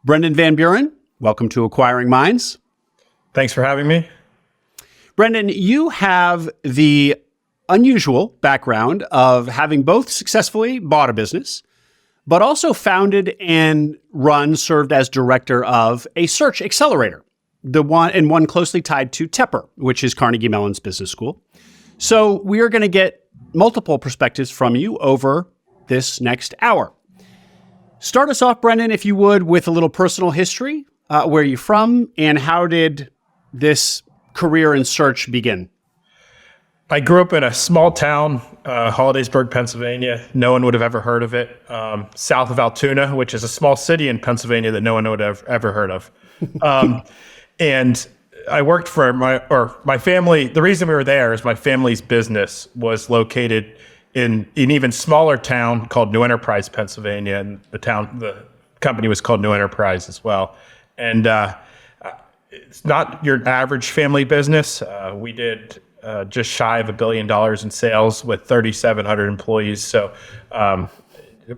Brenden Van Buren, welcome to Acquiring Minds. Thanks for having me. Brenden, you have the unusual background of having both successfully bought a business, but also founded and served as director of a search accelerator, one closely tied to Tepper, which is Carnegie Mellon's business school. So we are going to get multiple perspectives from you over this next hour. Start us off, Brenden, if you would, with a little personal history. Where are you from, and how did this career in search begin? I grew up in a small town, Hollidaysburg, Pennsylvania. No one would have ever heard of it. South of Altoona, which is a small city in Pennsylvania that no one would have ever heard of. And I worked for my family. The reason we were there is my family's business was located in an even smaller town called New Enterprise, Pennsylvania, and the company was called New Enterprise as well. And it's not your average family business. We did just shy of $1 billion in sales with 3,700 employees. So a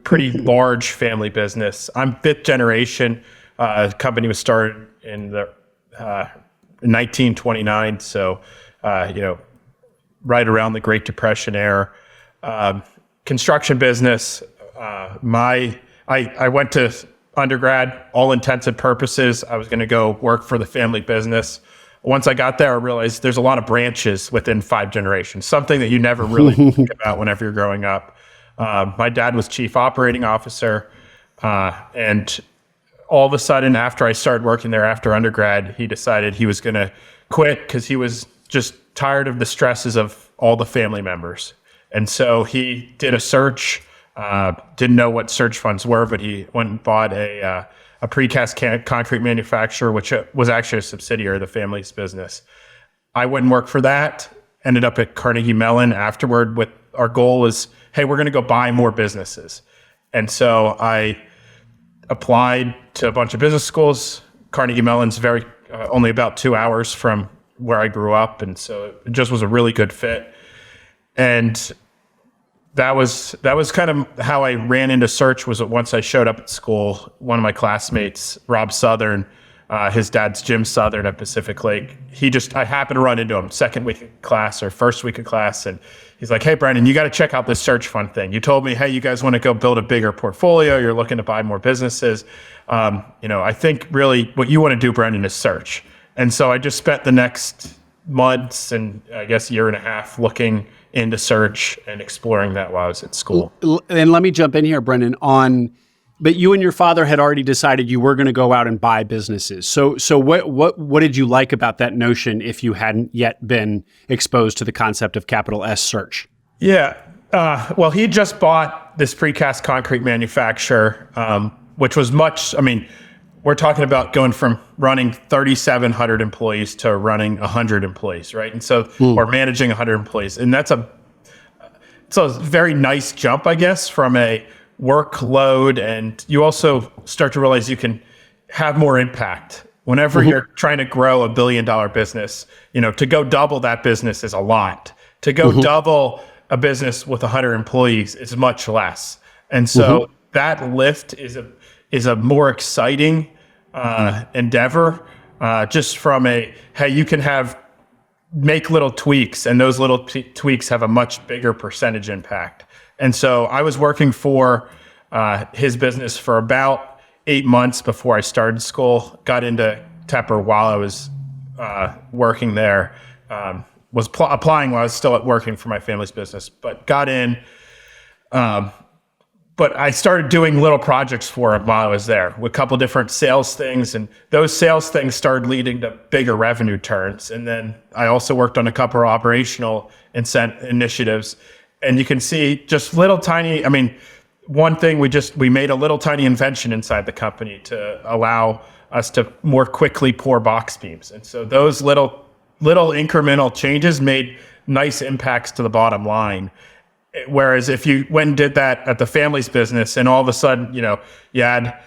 pretty large family business. I'm fifth generation. The company was started in 1929. So, right around the Great Depression era. Construction business. I went to undergrad, all intents and purposes. I was going to go work for the family business. Once I got there, I realized there's a lot of branches within 5 generations, something that you never really think about whenever you're growing up. My dad was chief operating officer. And all of a sudden, after I started working there after undergrad, he decided he was going to quit because he was just tired of the stresses of all the family members. And so he did a search, didn't know what search funds were, but he went and bought a precast concrete manufacturer, which was actually a subsidiary of the family's business. I went and worked for that, ended up at Carnegie Mellon afterward with our goal was, hey, we're going to go buy more businesses. And so I applied to a bunch of business schools. Carnegie Mellon's only about 2 hours from where I grew up. And so it just was a really good fit. And that was kind of how I ran into search. Was once I showed up at school, one of my classmates, Rob Southern, his dad's Jim Southern at Pacific Lake. I happened to run into him second week of class or first week of class, and he's like, "Hey, Brenden, you got to check out this search fund thing. You told me, hey, you guys want to go build a bigger portfolio. You're looking to buy more businesses. I think really what you want to do, Brenden, is search." And so I just spent the next months and I guess a year and a half looking into search and exploring that while I was at school. And let me jump in here, Brenden, but you and your father had already decided you were going to go out and buy businesses. So what did you like about that notion if you hadn't yet been exposed to the concept of capital S search? Yeah. Well, he just bought this precast concrete manufacturer, which was we're talking about going from running 3,700 employees to running 100 employees, right? And so, or managing 100 employees. And it's a very nice jump, I guess, from a workload. And you also start to realize you can have more impact. Whenever you're trying to grow $1 billion business, to go double that business is a lot. To go double a business with 100 employees is much less. And so that lift is a more exciting endeavor, just from hey, you can make little tweaks, and those little tweaks have a much bigger percentage impact. And so I was working for his business for about 8 months before I started school, got into Tepper while I was working there, was applying while I was still working for my family's business, but got in. But I started doing little projects for him while I was there with a couple different sales things. And those sales things started leading to bigger revenue turns. And then I also worked on a couple of operational initiatives. And you can see just little tiny, one thing, we made a little tiny invention inside the company to allow us to more quickly pour box beams. And so those little incremental changes made nice impacts to the bottom line. Whereas if you went and did that at the family's business and all of a sudden, you add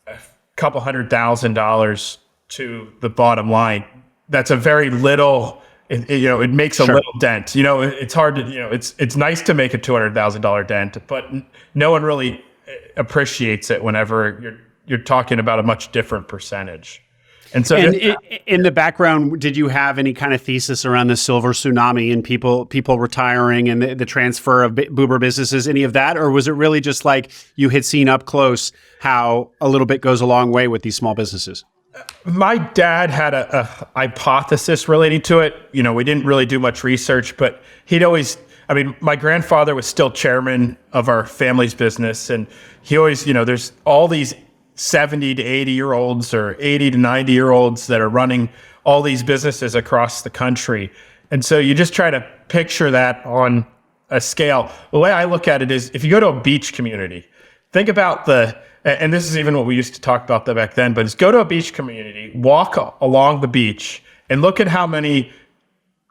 a couple $100,000 to the bottom line, that's a very little, it makes a little dent. It's hard to, it's nice to make a $200,000 dent, but no one really appreciates it whenever you're talking about a much different percentage. And so in the background, did you have any kind of thesis around the silver tsunami and people retiring and the transfer of boomer businesses, any of that? Or was it really just like you had seen up close how a little bit goes a long way with these small businesses? My dad had a hypothesis relating to it. You know, we didn't really do much research, but he'd always, I mean, my grandfather was still chairman of our family's business. And he always, you know, there's all these 70 to 80 year olds or 80 to 90 year olds that are running all these businesses across the country. And so you just try to picture that on a scale. The way I look at it is if you go to a beach community, think about and this is even what we used to talk about back then, but is go to a beach community, walk along the beach and look at how many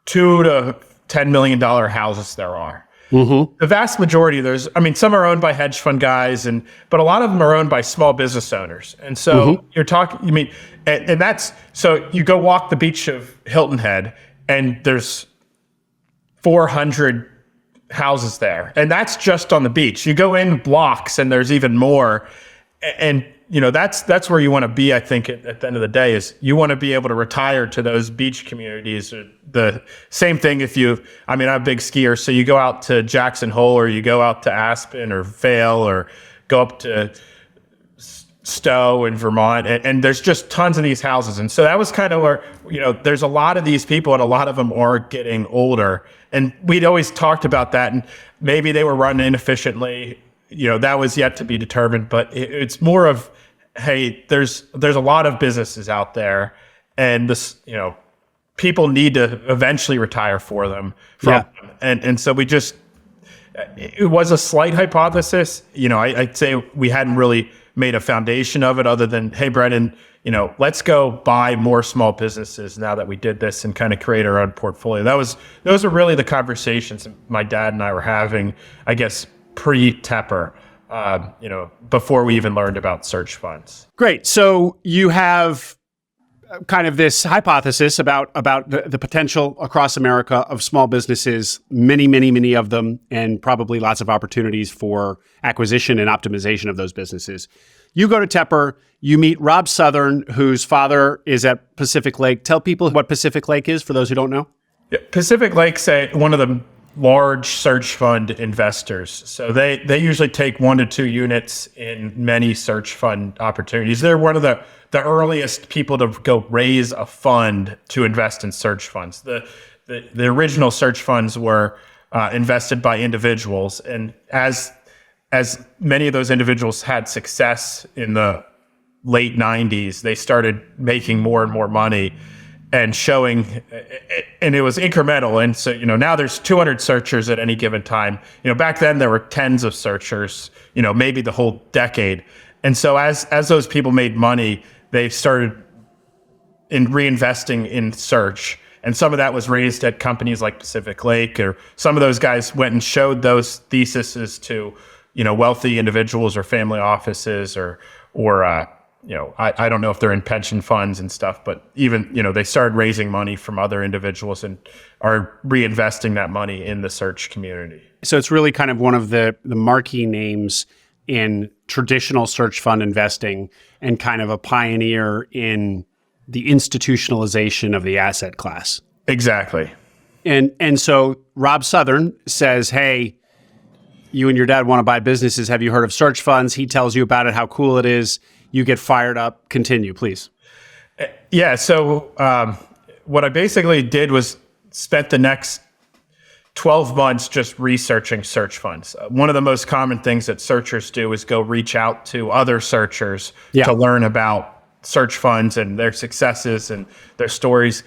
$2 to $10 million houses there are. Mm-hmm. The vast majority of those, I mean, some are owned by hedge fund guys, but a lot of them are owned by small business owners. And so you're talking, you mean, and that's, so you go walk the beach of Hilton Head and there's 400 houses there. And that's just on the beach. You go in blocks and there's even more. And, you know, that's where you want to be, I think, at the end of the day, is you want to be able to retire to those beach communities. The same thing I'm a big skier, so you go out to Jackson Hole or you go out to Aspen or Vail or go up to Stowe in Vermont, and there's just tons of these houses. And so that was kind of where, you know, there's a lot of these people and a lot of them are getting older. And we'd always talked about that, and maybe they were run inefficiently. You know, that was yet to be determined, but it's more of, hey, there's a lot of businesses out there, and this, you know, people need to eventually retire for them. And so it was a slight hypothesis. You know, I'd say we hadn't really made a foundation of it other than, hey, Brenden, you know, let's go buy more small businesses now that we did this and kind of create our own portfolio. Those are really the conversations my dad and I were having, I guess, pre-Tepper, you know, before we even learned about search funds. Great. So you have kind of this hypothesis about the potential across America of small businesses, many of them, and probably lots of opportunities for acquisition and optimization of those businesses. You go to Tepper, you meet Rob Southern, whose father is at Pacific Lake. Tell people what Pacific Lake is for those who don't know. Yeah, Pacific Lake's one of the large search fund investors. So they usually take 1 to 2 units in many search fund opportunities. They're one of the earliest people to go raise a fund to invest in search funds. The original search funds were invested by individuals, and as many of those individuals had success in the late 90s, they started making more and more money and showing, and it was incremental. And so, you know, now there's 200 searchers at any given time. You know, back then there were tens of searchers, you know, maybe the whole decade. And so as those people made money, they started reinvesting in search. And some of that was raised at companies like Pacific Lake, or some of those guys went and showed those theses to, you know, wealthy individuals or family offices or you know, I don't know if they're in pension funds and stuff, but even, you know, they started raising money from other individuals and are reinvesting that money in the search community. So it's really kind of one of the marquee names in traditional search fund investing and kind of a pioneer in the institutionalization of the asset class. Exactly. And so Rob Southern says, hey, you and your dad want to buy businesses. Have you heard of search funds? He tells you about it, how cool it is. You get fired up. Continue, please. Yeah. So what I basically did was spent the next 12 months just researching search funds. One of the most common things that searchers do is go reach out to other searchers to learn about search funds and their successes and their stories.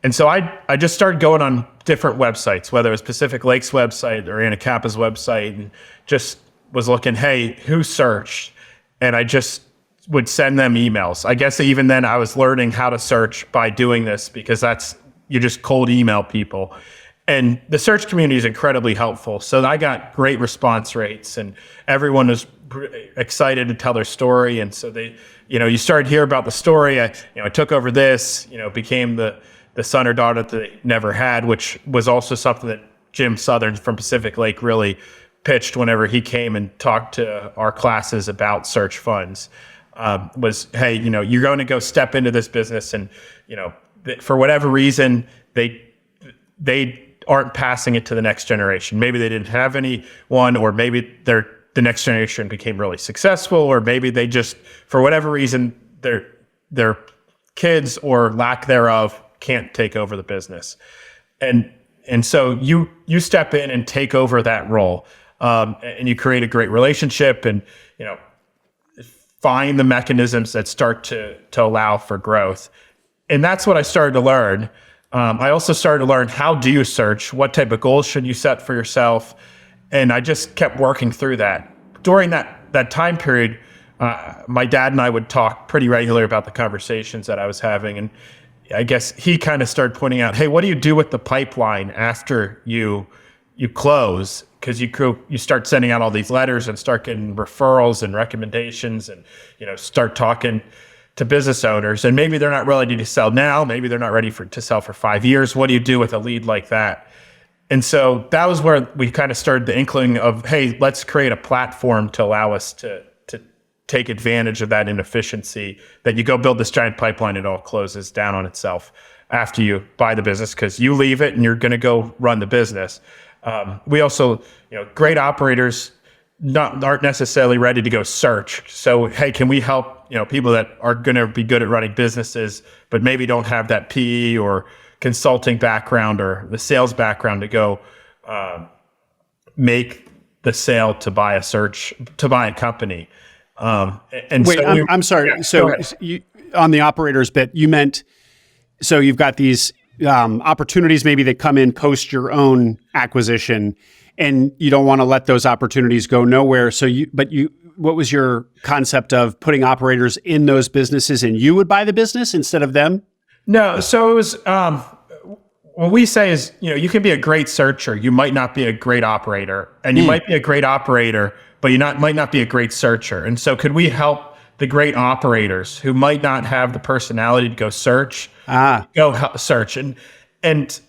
And so I just started going on different websites, whether it was Pacific Lake's website or Anacapa's website, and just was looking, hey, who searched? And I just would send them emails. I guess even then I was learning how to search by doing this, because you just cold email people. And the search community is incredibly helpful. So I got great response rates, and everyone was excited to tell their story. And so they, you know, you started to hear about the story. I took over this, you know, became the son or daughter that they never had, which was also something that Jim Southern from Pacific Lake really pitched whenever he came and talked to our classes about search funds. was, hey, you're going to go step into this business, and for whatever reason they aren't passing it to the next generation. Maybe they didn't have anyone, or maybe the next generation became really successful, or maybe they just, for whatever reason, their kids or lack thereof can't take over the business. And so you step in and take over that role, and you create a great relationship, and find the mechanisms that start to allow for growth. And that's what I started to learn. I also started to learn, how do you search? What type of goals should you set for yourself? And I just kept working through that. During that time period, my dad and I would talk pretty regularly about the conversations that I was having. And I guess he kind of started pointing out, hey, what do you do with the pipeline after you close? Because you start sending out all these letters and start getting referrals and recommendations, and start talking to business owners, and maybe they're not ready to sell now. Maybe they're not ready to sell for 5 years. What do you do with a lead like that? And so that was where we kind of started the inkling of, hey, let's create a platform to allow us to take advantage of that inefficiency, that you go build this giant pipeline, it all closes down on itself after you buy the business, because you leave it and you're going to go run the business. We also, great operators aren't necessarily ready to go search. So, hey, can we help people that are going to be good at running businesses, but maybe don't have that PE or consulting background or the sales background to go make the sale to buy a company. And wait, so I'm sorry. Yeah, so on the operators bit, you meant, so you've got these opportunities maybe that come in post your own acquisition, and you don't want to let those opportunities go nowhere. So what was your concept of putting operators in those businesses, and you would buy the business instead of them? No. So it was, what we say is, you can be a great searcher. You might not be a great operator, and you might be a great operator, but might not be a great searcher. And so could we help the great operators who might not have the personality to go search, go search? And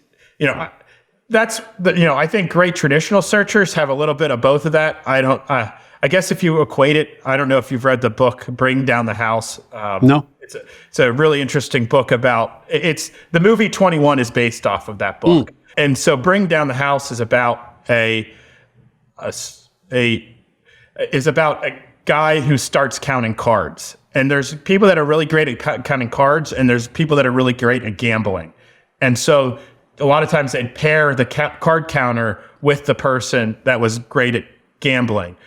that's I think great traditional searchers have a little bit of both of that. I guess if you equate it, I don't know if you've read the book Bring Down the House. No. It's a really interesting book about, the movie 21 is based off of that book. And so Bring Down the House is about a guy who starts counting cards. And there's people that are really great at counting cards, and there's people that are really great at gambling. And so a lot of times they'd pair the card counter with the person that was great at gambling.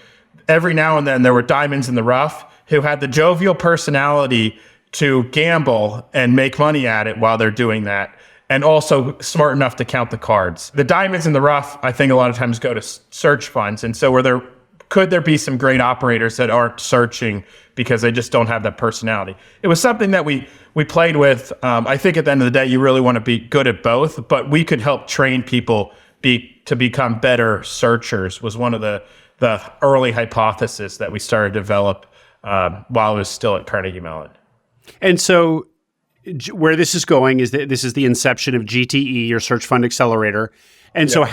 Every now and then there were diamonds in the rough who had the jovial personality to gamble and make money at it while they're doing that, and also smart enough to count the cards. The diamonds in the rough, I think a lot of times go to search funds. And so could there be some great operators that aren't searching because they just don't have that personality? It was something that we played with. I think at the end of the day, you really want to be good at both, but we could help train people to become better searchers, was one of the early hypotheses that we started to develop while I was still at Carnegie Mellon. And so where this is going is that this is the inception of GTE, your search fund accelerator. And so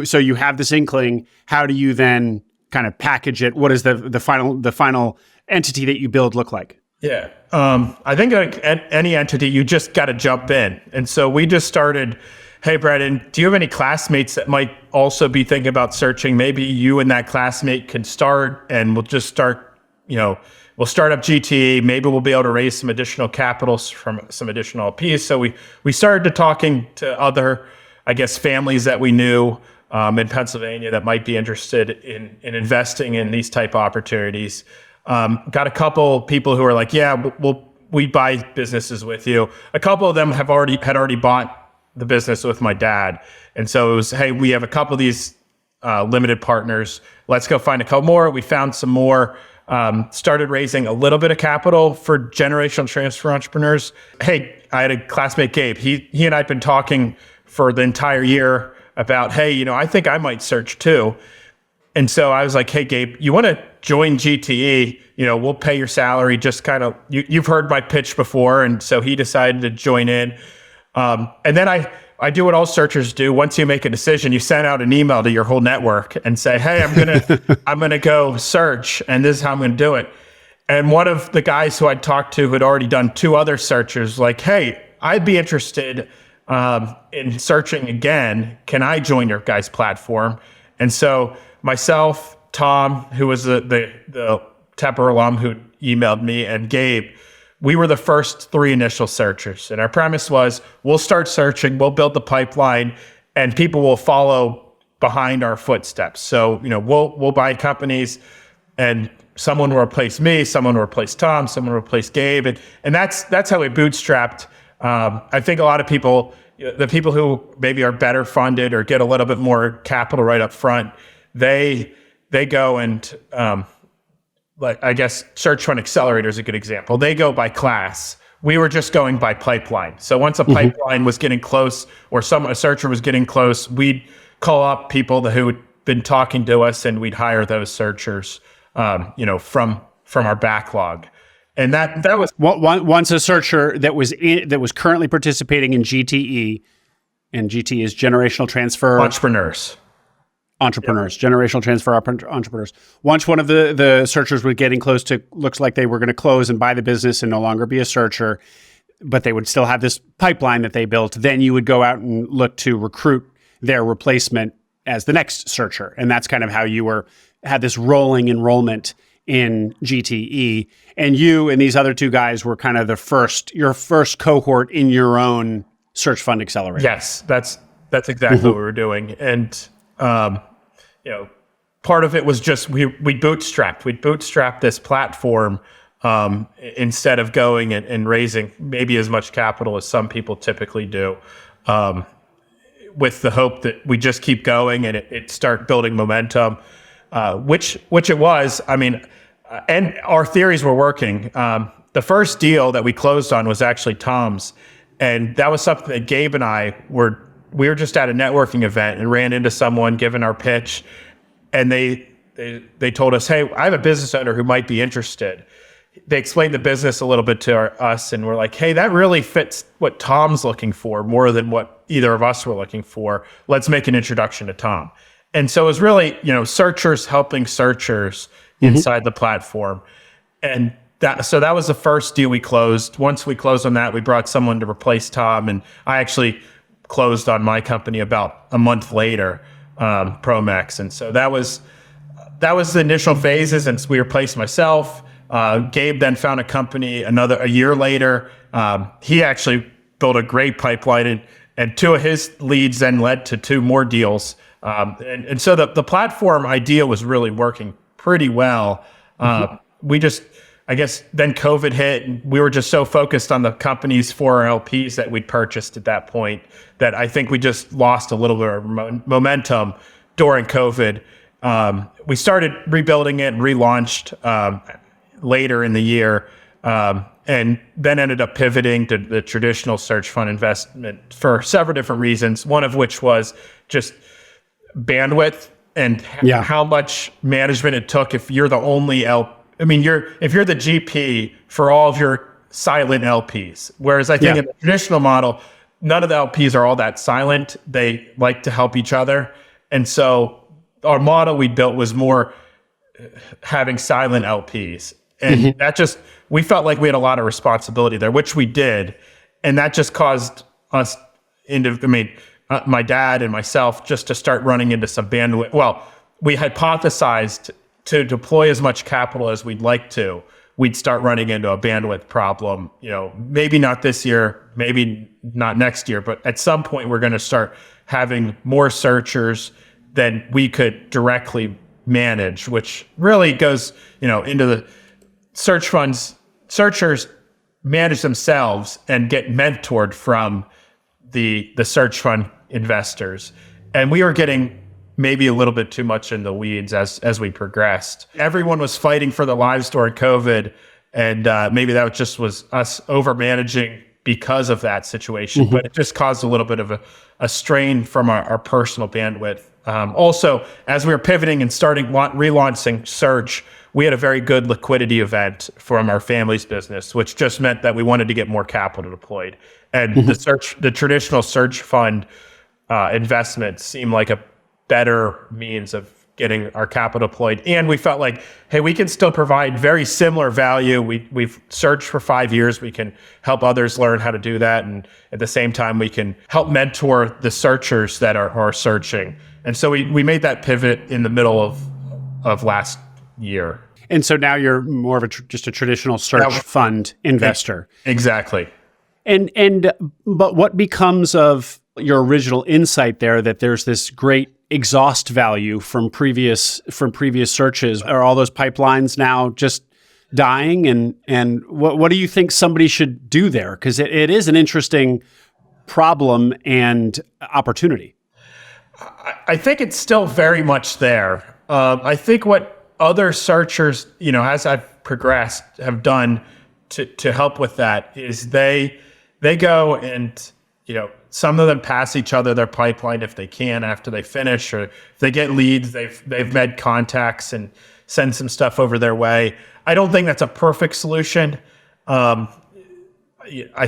so you have this inkling, how do you then kind of package it? What does the final entity that you build look like? Yeah. I think like any entity, you just got to jump in. And so we just started, hey, Brenden, do you have any classmates that might also be thinking about searching? Maybe you and that classmate can start, and we'll just start, we'll start up GTE. Maybe we'll be able to raise some additional capitals from some additional LPs. So we started to talking to other, I guess, families that we knew in Pennsylvania that might be interested in investing in these type of opportunities. Got a couple people who are like, yeah, we buy businesses with you. A couple of them had already bought the business with my dad. And so it was, hey, we have a couple of these limited partners. Let's go find a couple more. We found some more. Started raising a little bit of capital for generational transfer entrepreneurs. Hey, I had a classmate, Gabe. He and I had been talking for the entire year about, hey, I think I might search too. And so I was like, hey, Gabe, you want to join GTE? We'll pay your salary. Just kind of, you've heard my pitch before. And so he decided to join in. And then I do what all searchers do. Once you make a decision, you send out an email to your whole network and say, hey, I'm gonna go search, and this is how I'm gonna do it. And one of the guys who I'd talked to who had already done 2 other searches, like, hey, I'd be interested in searching again. Can I join your guys' platform? And so myself, Tom, who was the Tepper alum who emailed me, and Gabe, we were the first 3 initial searchers. And our premise was, we'll start searching, we'll build the pipeline, and people will follow behind our footsteps. So, we'll buy companies, and someone will replace me, someone will replace Tom, someone will replace Gabe. And that's how we bootstrapped. I think a lot of people, the people who maybe are better funded or get a little bit more capital right up front, they go and, like, I guess Search Fund Accelerator is a good example. They go by class. We were just going by pipeline. So once a pipeline was getting close, or a searcher was getting close, we'd call up people who had been talking to us, and we'd hire those searchers, from our backlog. And that was once a searcher that was currently participating in GTE, and GTE is generational transfer entrepreneurs, generational transfer entrepreneurs. Once one of the searchers was getting close to, looks like they were going to close and buy the business and no longer be a searcher, but they would still have this pipeline that they built, then you would go out and look to recruit their replacement as the next searcher. And that's kind of how you had this rolling enrollment in GTE. And you and these other 2 guys were kind of your first cohort in your own Search Fund Accelerator. Yes, that's exactly what we were doing. And part of it was just we bootstrapped. We'd bootstrap this platform instead of going and raising maybe as much capital as some people typically do, with the hope that we just keep going and it start building momentum, which it was. I mean, and our theories were working. The first deal that we closed on was actually Tom's, and that was something that Gabe and I we were just at a networking event and ran into someone giving our pitch, and they told us, hey, I have a business owner who might be interested. They explained the business a little bit to us, and we're like, hey, that really fits what Tom's looking for more than what either of us were looking for. Let's make an introduction to Tom. And so it was really, searchers helping searchers inside the platform. And that was the first deal we closed. Once we closed on that, we brought someone to replace Tom, and I actually closed on my company about a month later, Promex. And so that was the initial phases, and so we replaced myself. Gabe then found a company a year later. He actually built a great pipeline, and 2 of his leads then led to 2 more deals. And so the platform idea was really working pretty well. We just, I guess, then COVID hit, and we were just so focused on the companies for our LPs that we'd purchased at that point that I think we just lost a little bit of momentum during COVID. We started rebuilding it and relaunched later in the year, and then ended up pivoting to the traditional search fund investment for several different reasons, one of which was just bandwidth and how much management it took if you're the only if you're the GP for all of your silent LPs. Whereas I think in the traditional model, none of the LPs are all that silent. They like to help each other. And so our model we built was more having silent LPs. And we felt like we had a lot of responsibility there, which we did. And that just caused us my dad and myself just to start running into some bandwidth. Well, we hypothesized to deploy as much capital as we'd like to, we'd start running into a bandwidth problem. Maybe not this year, maybe not next year, but at some point we're going to start having more searchers than we could directly manage, which really goes, into the search funds. Searchers manage themselves and get mentored from the search fund investors. And we were getting maybe a little bit too much in the weeds as we progressed. Everyone was fighting for their lives during COVID, and maybe that just was us over managing because of that situation, but it just caused a little bit of a strain from our personal bandwidth. Also, as we were pivoting and starting relaunching Search, we had a very good liquidity event from our family's business, which just meant that we wanted to get more capital deployed. And the traditional search fund investment seemed like a better means of getting our capital deployed. And we felt like, hey, we can still provide very similar value. We've searched for 5 years. We can help others learn how to do that. And at the same time, we can help mentor the searchers that are searching. And so we made that pivot in the middle of last year. And so now you're more of just a traditional search fund investor. Exactly. But what becomes of your original insight there that there's this great exhaust value from previous searches? Are all those pipelines now just dying? And what do you think somebody should do there? Because it is an interesting problem and opportunity. I think it's still very much there. I think what other searchers, as I've progressed, have done to help with that is they go and, some of them pass each other their pipeline if they can after they finish, or if they get leads, they've made contacts and send some stuff over their way. I don't think that's a perfect solution. I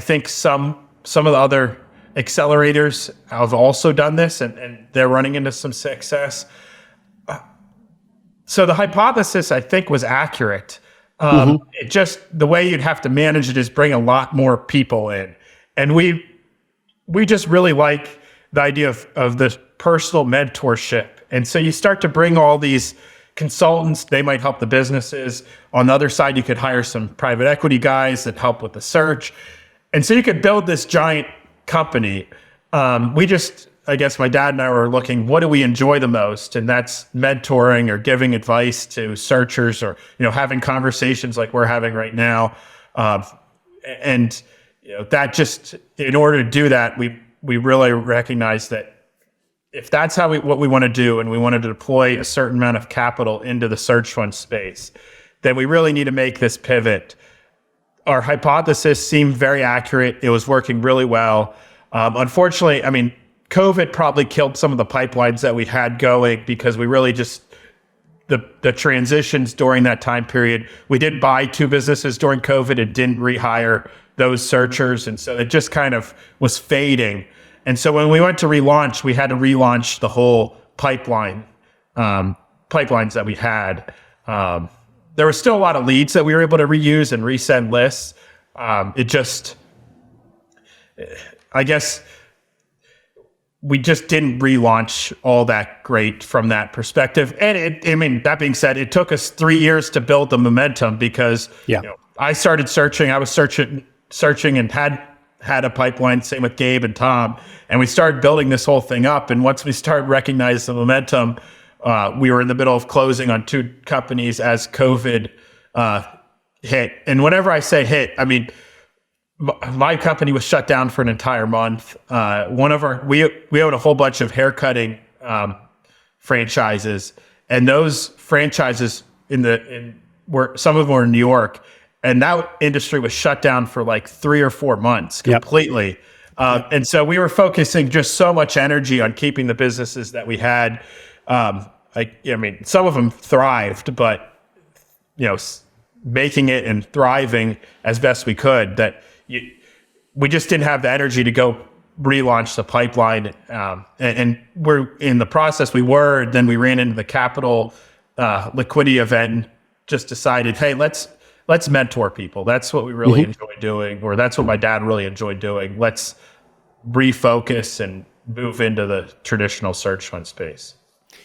think some of the other accelerators have also done this, and they're running into some success. So the hypothesis, I think, was accurate. It just, the way you'd have to manage it is bring a lot more people in. And we just really like the idea of this personal mentorship. And so you start to bring all these consultants, they might help the businesses. On the other side, you could hire some private equity guys that help with the search. And so you could build this giant company. I guess my dad and I were looking, what do we enjoy the most? And that's mentoring or giving advice to searchers, or, having conversations like we're having right now. That just, in order to do that, we really recognize that if that's what we want to do, and we wanted to deploy a certain amount of capital into the search fund space, then we really need to make this pivot. Our hypothesis seemed very accurate. It was working really well. Unfortunately, COVID probably killed some of the pipelines that we had going, because we really just, the transitions during that time period, we did buy 2 businesses during COVID and didn't rehire those searchers. And so it just kind of was fading. And so when we went to relaunch, we had to relaunch the whole pipelines that we had. There were still a lot of leads that we were able to reuse and resend lists. I guess we just didn't relaunch all that great from that perspective. And that being said, it took us 3 years to build the momentum, because I started searching. I was searching and had a pipeline, same with Gabe and Tom. And we started building this whole thing up. And once we started recognizing the momentum, we were in the middle of closing on 2 companies as COVID hit. And whenever I say hit, my company was shut down for an entire month. We own a whole bunch of haircutting franchises, and those franchises some of them were in New York, and that industry was shut down for like 3 or 4 months completely. And so we were focusing just so much energy on keeping the businesses that we had. Some of them thrived, but making it and thriving as best we could, we just didn't have the energy to go relaunch the pipeline. And we're in the process. Then we ran into the capital liquidity event and just decided, hey, let's mentor people. That's what we really enjoy doing, or that's what my dad really enjoyed doing. Let's refocus and move into the traditional search fund space.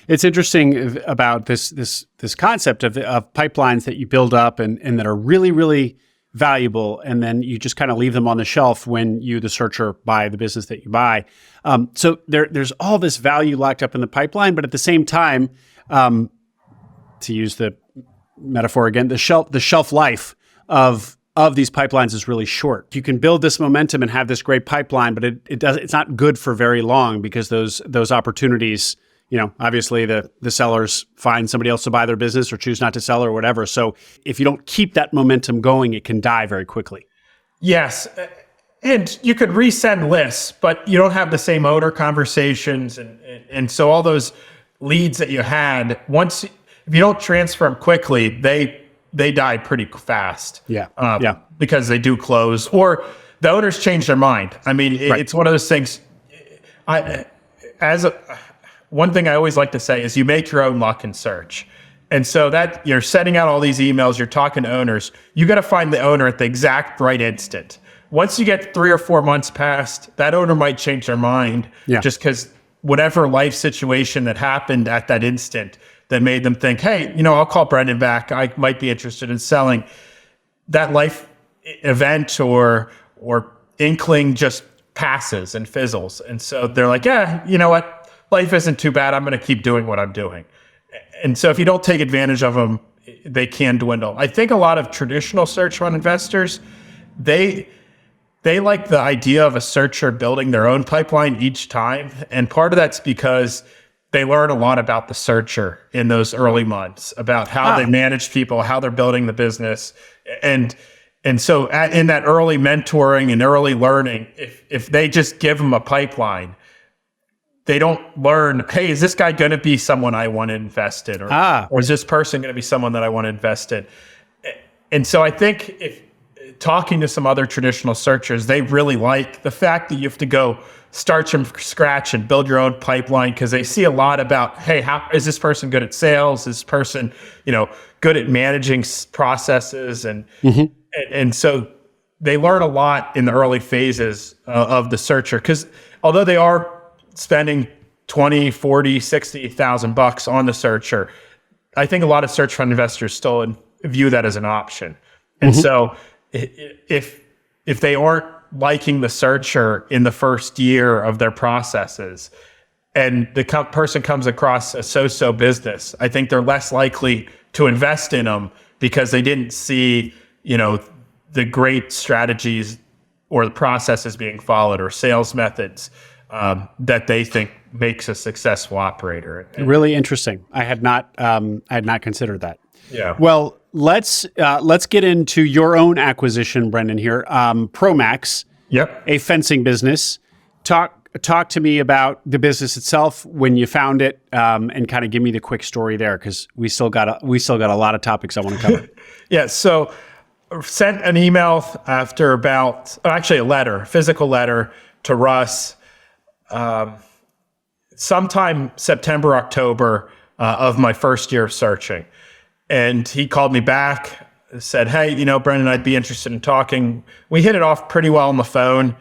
It's interesting about this concept of pipelines that you build up and that are really, really valuable, and then you just kind of leave them on the shelf when you, the searcher, buy the business that you buy. So there's all this value locked up in the pipeline, but at the same time, to use the metaphor again, the shelf life of these pipelines is really short. You can build this momentum and have this great pipeline, but it's not good for very long, because those opportunities, obviously the sellers find somebody else to buy their business or choose not to sell or whatever. So if you don't keep that momentum going, it can die very quickly. Yes. And you could resend lists, but you don't have the same owner conversations. And so all those leads that you had, if you don't transfer them quickly, they die pretty fast. Because they do close, or the owners change their mind. It's one of those things. one thing I always like to say is you make your own luck in search. And so that you're sending out all these emails, you're talking to owners, you got to find the owner at the exact right instant. Once you get 3 or 4 months past, that owner might change their mind just because whatever life situation that happened at that instant that made them think, hey, I'll call Brenden back. I might be interested in selling. That life event or inkling just passes and fizzles. And so they're like, yeah, you know what? Life isn't too bad. I'm going to keep doing what I'm doing. And so if you don't take advantage of them, they can dwindle. I think a lot of traditional search fund investors, they like the idea of a searcher building their own pipeline each time. And part of that's because they learn a lot about the searcher in those early months, about how they manage people, how they're building the business. And so in that early mentoring and early learning, if they just give them a pipeline, they don't learn, hey, is this guy going to be someone I want to invest in? Or is this person going to be someone that I want to invest in? And so I think if talking to some other traditional searchers, they really like the fact that you have to go start from scratch and build your own pipeline, because they see a lot about, hey, how is this person good at sales? Is this person, good at managing processes? And so they learn a lot in the early phases of the searcher, because although they are spending 20, 40, 60,000 bucks on the searcher, I think a lot of search fund investors still view that as an option. And so if they aren't liking the searcher in the first year of their processes and the person comes across a so-so business, I think they're less likely to invest in them because they didn't see, the great strategies or the processes being followed or sales methods that they think makes a successful operator. Really interesting. I had not considered that. Yeah. Well, let's get into your own acquisition, Brenden. Here, Promax. Yep. A fencing business. Talk to me about the business itself, when you found it, and kind of give me the quick story there, because we still got a lot of topics I want to cover. Yeah. So, sent an email after a physical letter to Russ. Sometime September, October of my first year of searching. And he called me back, said, hey, Brenden, I'd be interested in talking. We hit it off pretty well on the phone.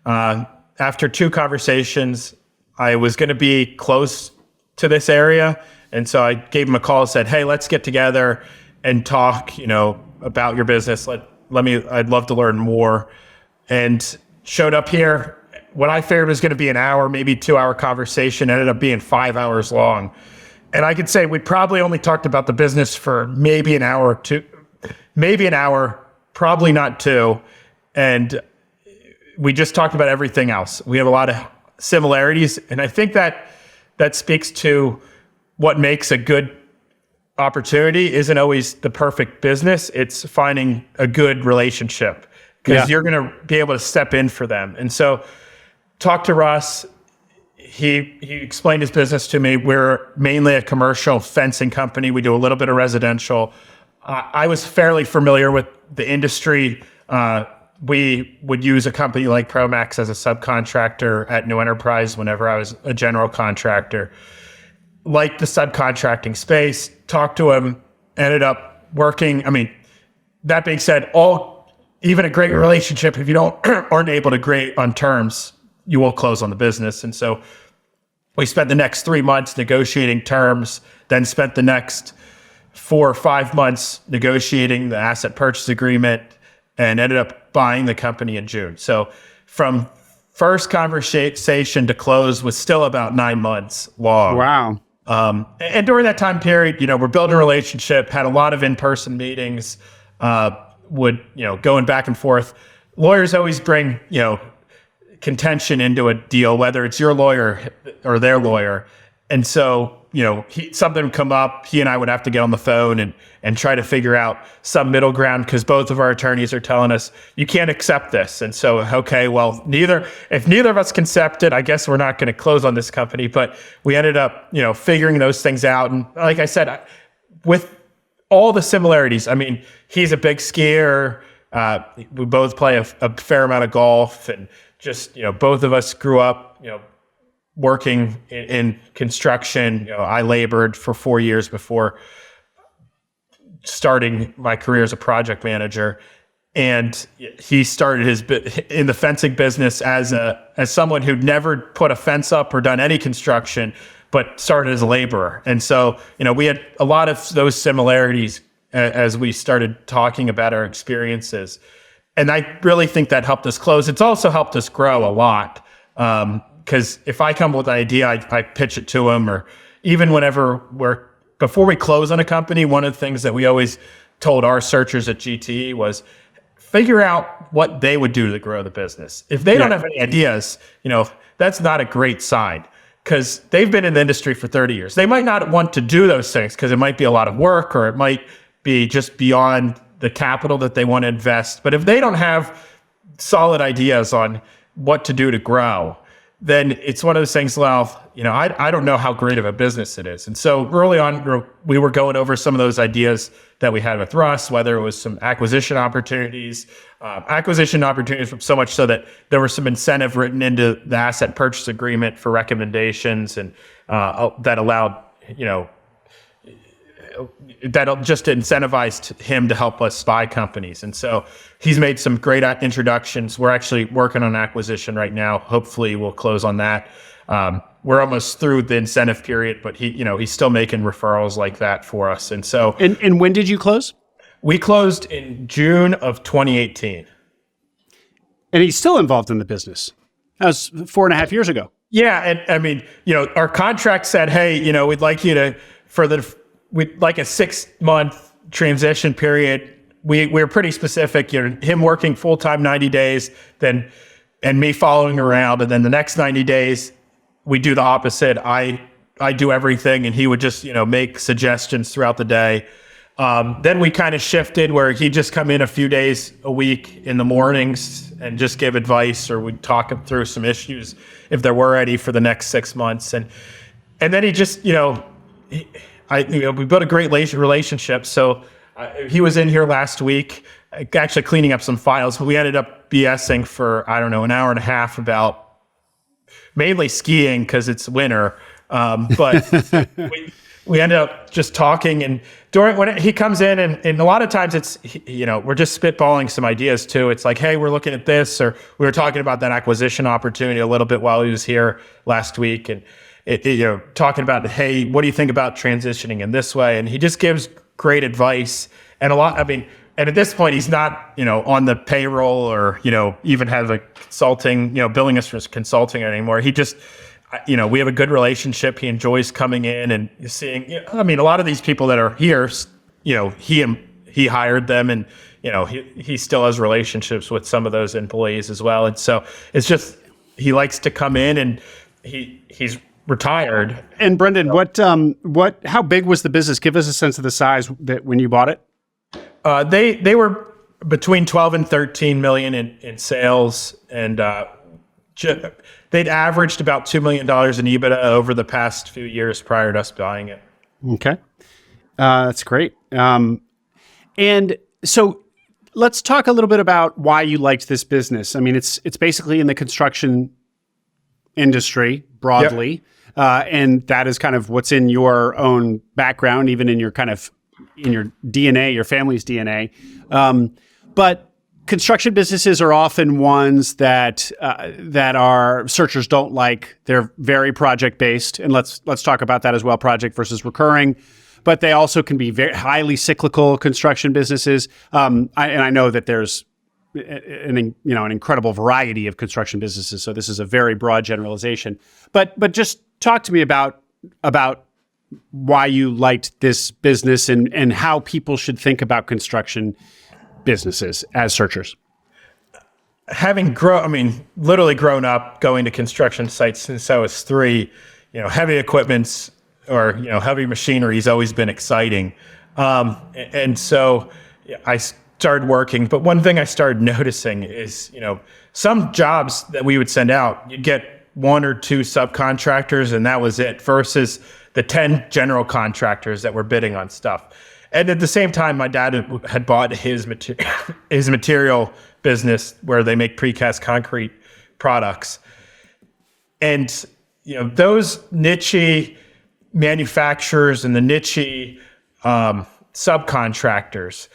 After 2 conversations, I was going to be close to this area. And so I gave him a call and said, hey, let's get together and talk, about your business. I'd love to learn more. And showed up here. What I figured was going to be an hour, maybe 2-hour conversation, ended up being 5 hours long. And I could say we probably only talked about the business for maybe an hour or two, probably not 2. And we just talked about everything else. We have a lot of similarities. And I think that speaks to what makes a good opportunity isn't always the perfect business. It's finding a good relationship, because you're going to be able to step in for them. And so talked to Russ. He explained his business to me. We're mainly a commercial fencing company. We do a little bit of residential. I was fairly familiar with the industry. We would use a company like Promax as a subcontractor at New Enterprise whenever I was a general contractor. Liked the subcontracting space, talked to him, ended up working. I mean, that being said, even a great relationship, if you aren't able to agree on terms, you will close on the business. And so we spent the next 3 months negotiating terms, then spent the next 4 or 5 months negotiating the asset purchase agreement, and ended up buying the company in June. So from first conversation to close was still about 9 months long. Wow. And during that time period, we're building a relationship, had a lot of in-person meetings, going back and forth. Lawyers always bring, contention into a deal, whether it's your lawyer or their lawyer. And so, something would come up, he and I would have to get on the phone and try to figure out some middle ground, because both of our attorneys are telling us, you can't accept this. And so, okay, well, if neither of us can accept it, I guess we're not going to close on this company. But we ended up, figuring those things out. And like I said, with all the similarities, I mean, he's a big skier. We both play a fair amount of golf, and just, both of us grew up, working in construction. I labored for 4 years before starting my career as a project manager. And he started in the fencing business as someone who'd never put a fence up or done any construction, but started as a laborer. And so, we had a lot of those similarities as we started talking about our experiences. And I really think that helped us close. It's also helped us grow a lot. Because if I come with an idea, I pitch it to him, or even before we close on a company, one of the things that we always told our searchers at GTE was figure out what they would do to grow the business. If they don't have any ideas, that's not a great sign, because they've been in the industry for 30 years. They might not want to do those things because it might be a lot of work, or it might be just beyond the capital that they want to invest. But if they don't have solid ideas on what to do to grow, then it's one of those things, I don't know how great of a business it is. And so early on, we were going over some of those ideas that we had with Russ, whether it was some acquisition opportunities so much so that there was some incentive written into the asset purchase agreement for recommendations, and that allowed, that just incentivized him to help us buy companies. And so he's made some great introductions. We're actually working on acquisition right now. Hopefully we'll close on that. We're almost through the incentive period, but he's still making referrals like that for us. And so, and when did you close? We closed in June of 2018. And he's still involved in the business. That was 4.5 years ago. Yeah. And I mean, our contract said, hey, we'd like you to, we'd like a 6-month transition period. We're pretty specific, him working full-time 90 days, and me following around. And then the next 90 days, we do the opposite. I do everything, and he would just, make suggestions throughout the day. Then we kind of shifted where he'd just come in a few days a week in the mornings and just give advice, or we'd talk him through some issues if there were any for the next 6 months. And then he just, we built a great relationship. So he was in here last week, actually cleaning up some files, but we ended up BSing for, an hour and a half about mainly skiing because it's winter. But we ended up just talking, and when he comes in, and a lot of times it's, we're just spitballing some ideas too. It's like, hey, we're looking at this, or we were talking about that acquisition opportunity a little bit while he was here last week, and talking about, hey, what do you think about transitioning in this way? And he just gives great advice, and and at this point, he's not, on the payroll, or, even has a consulting, billing us for consulting anymore. He just, we have a good relationship. He enjoys coming in and seeing, a lot of these people that are here, he hired them, and, he still has relationships with some of those employees as well. And so it's just, he likes to come in, and he's retired. And Brenden, how big was the business? Give us a sense of the size that when you bought it. They were between 12 and 13 million in sales, and they'd averaged about $2 million in EBITDA over the past few years prior to us buying it. Okay. That's great. And so let's talk a little bit about why you liked this business. It's basically in the construction industry broadly. Yep. And that is kind of what's in your own background, even in your DNA, your family's DNA. But construction businesses are often ones that our searchers don't like. They're very project based, and let's talk about that as well, project versus recurring. But they also can be very highly cyclical construction businesses. I know that there's an incredible variety of construction businesses. So this is a very broad generalization. But just talk to me about why you liked this business and how people should think about construction businesses as searchers. Having literally grown up going to construction sites since I was 3, heavy equipment's or, heavy machinery has always been exciting. And so I started working, but one thing I started noticing is, some jobs that we would send out, you'd get 1 or 2 subcontractors and that was it, versus the 10 general contractors that were bidding on stuff. And at the same time, my dad had bought his material business where they make precast concrete products. And, those niche manufacturers and the niche subcontractors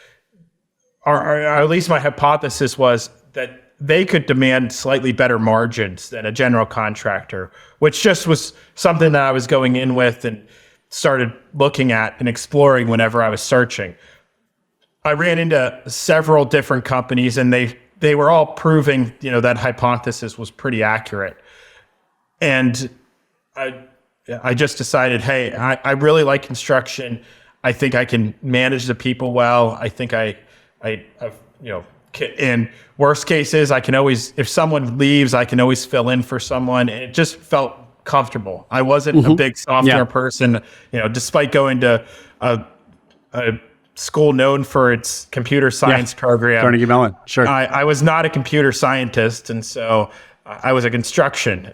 are, at least my hypothesis was that they could demand slightly better margins than a general contractor, which just was something that I was going in with and started looking at and exploring whenever I was searching. I ran into several different companies, and they were all proving, that hypothesis was pretty accurate. And I just decided, hey, I really like construction. I think I can manage the people well. I think in worst cases, I can always, if someone leaves, I can always fill in for someone. And it just felt comfortable. I wasn't a big software person, despite going to a school known for its computer science program. Carnegie Mellon, sure. I was not a computer scientist, and so I was a construction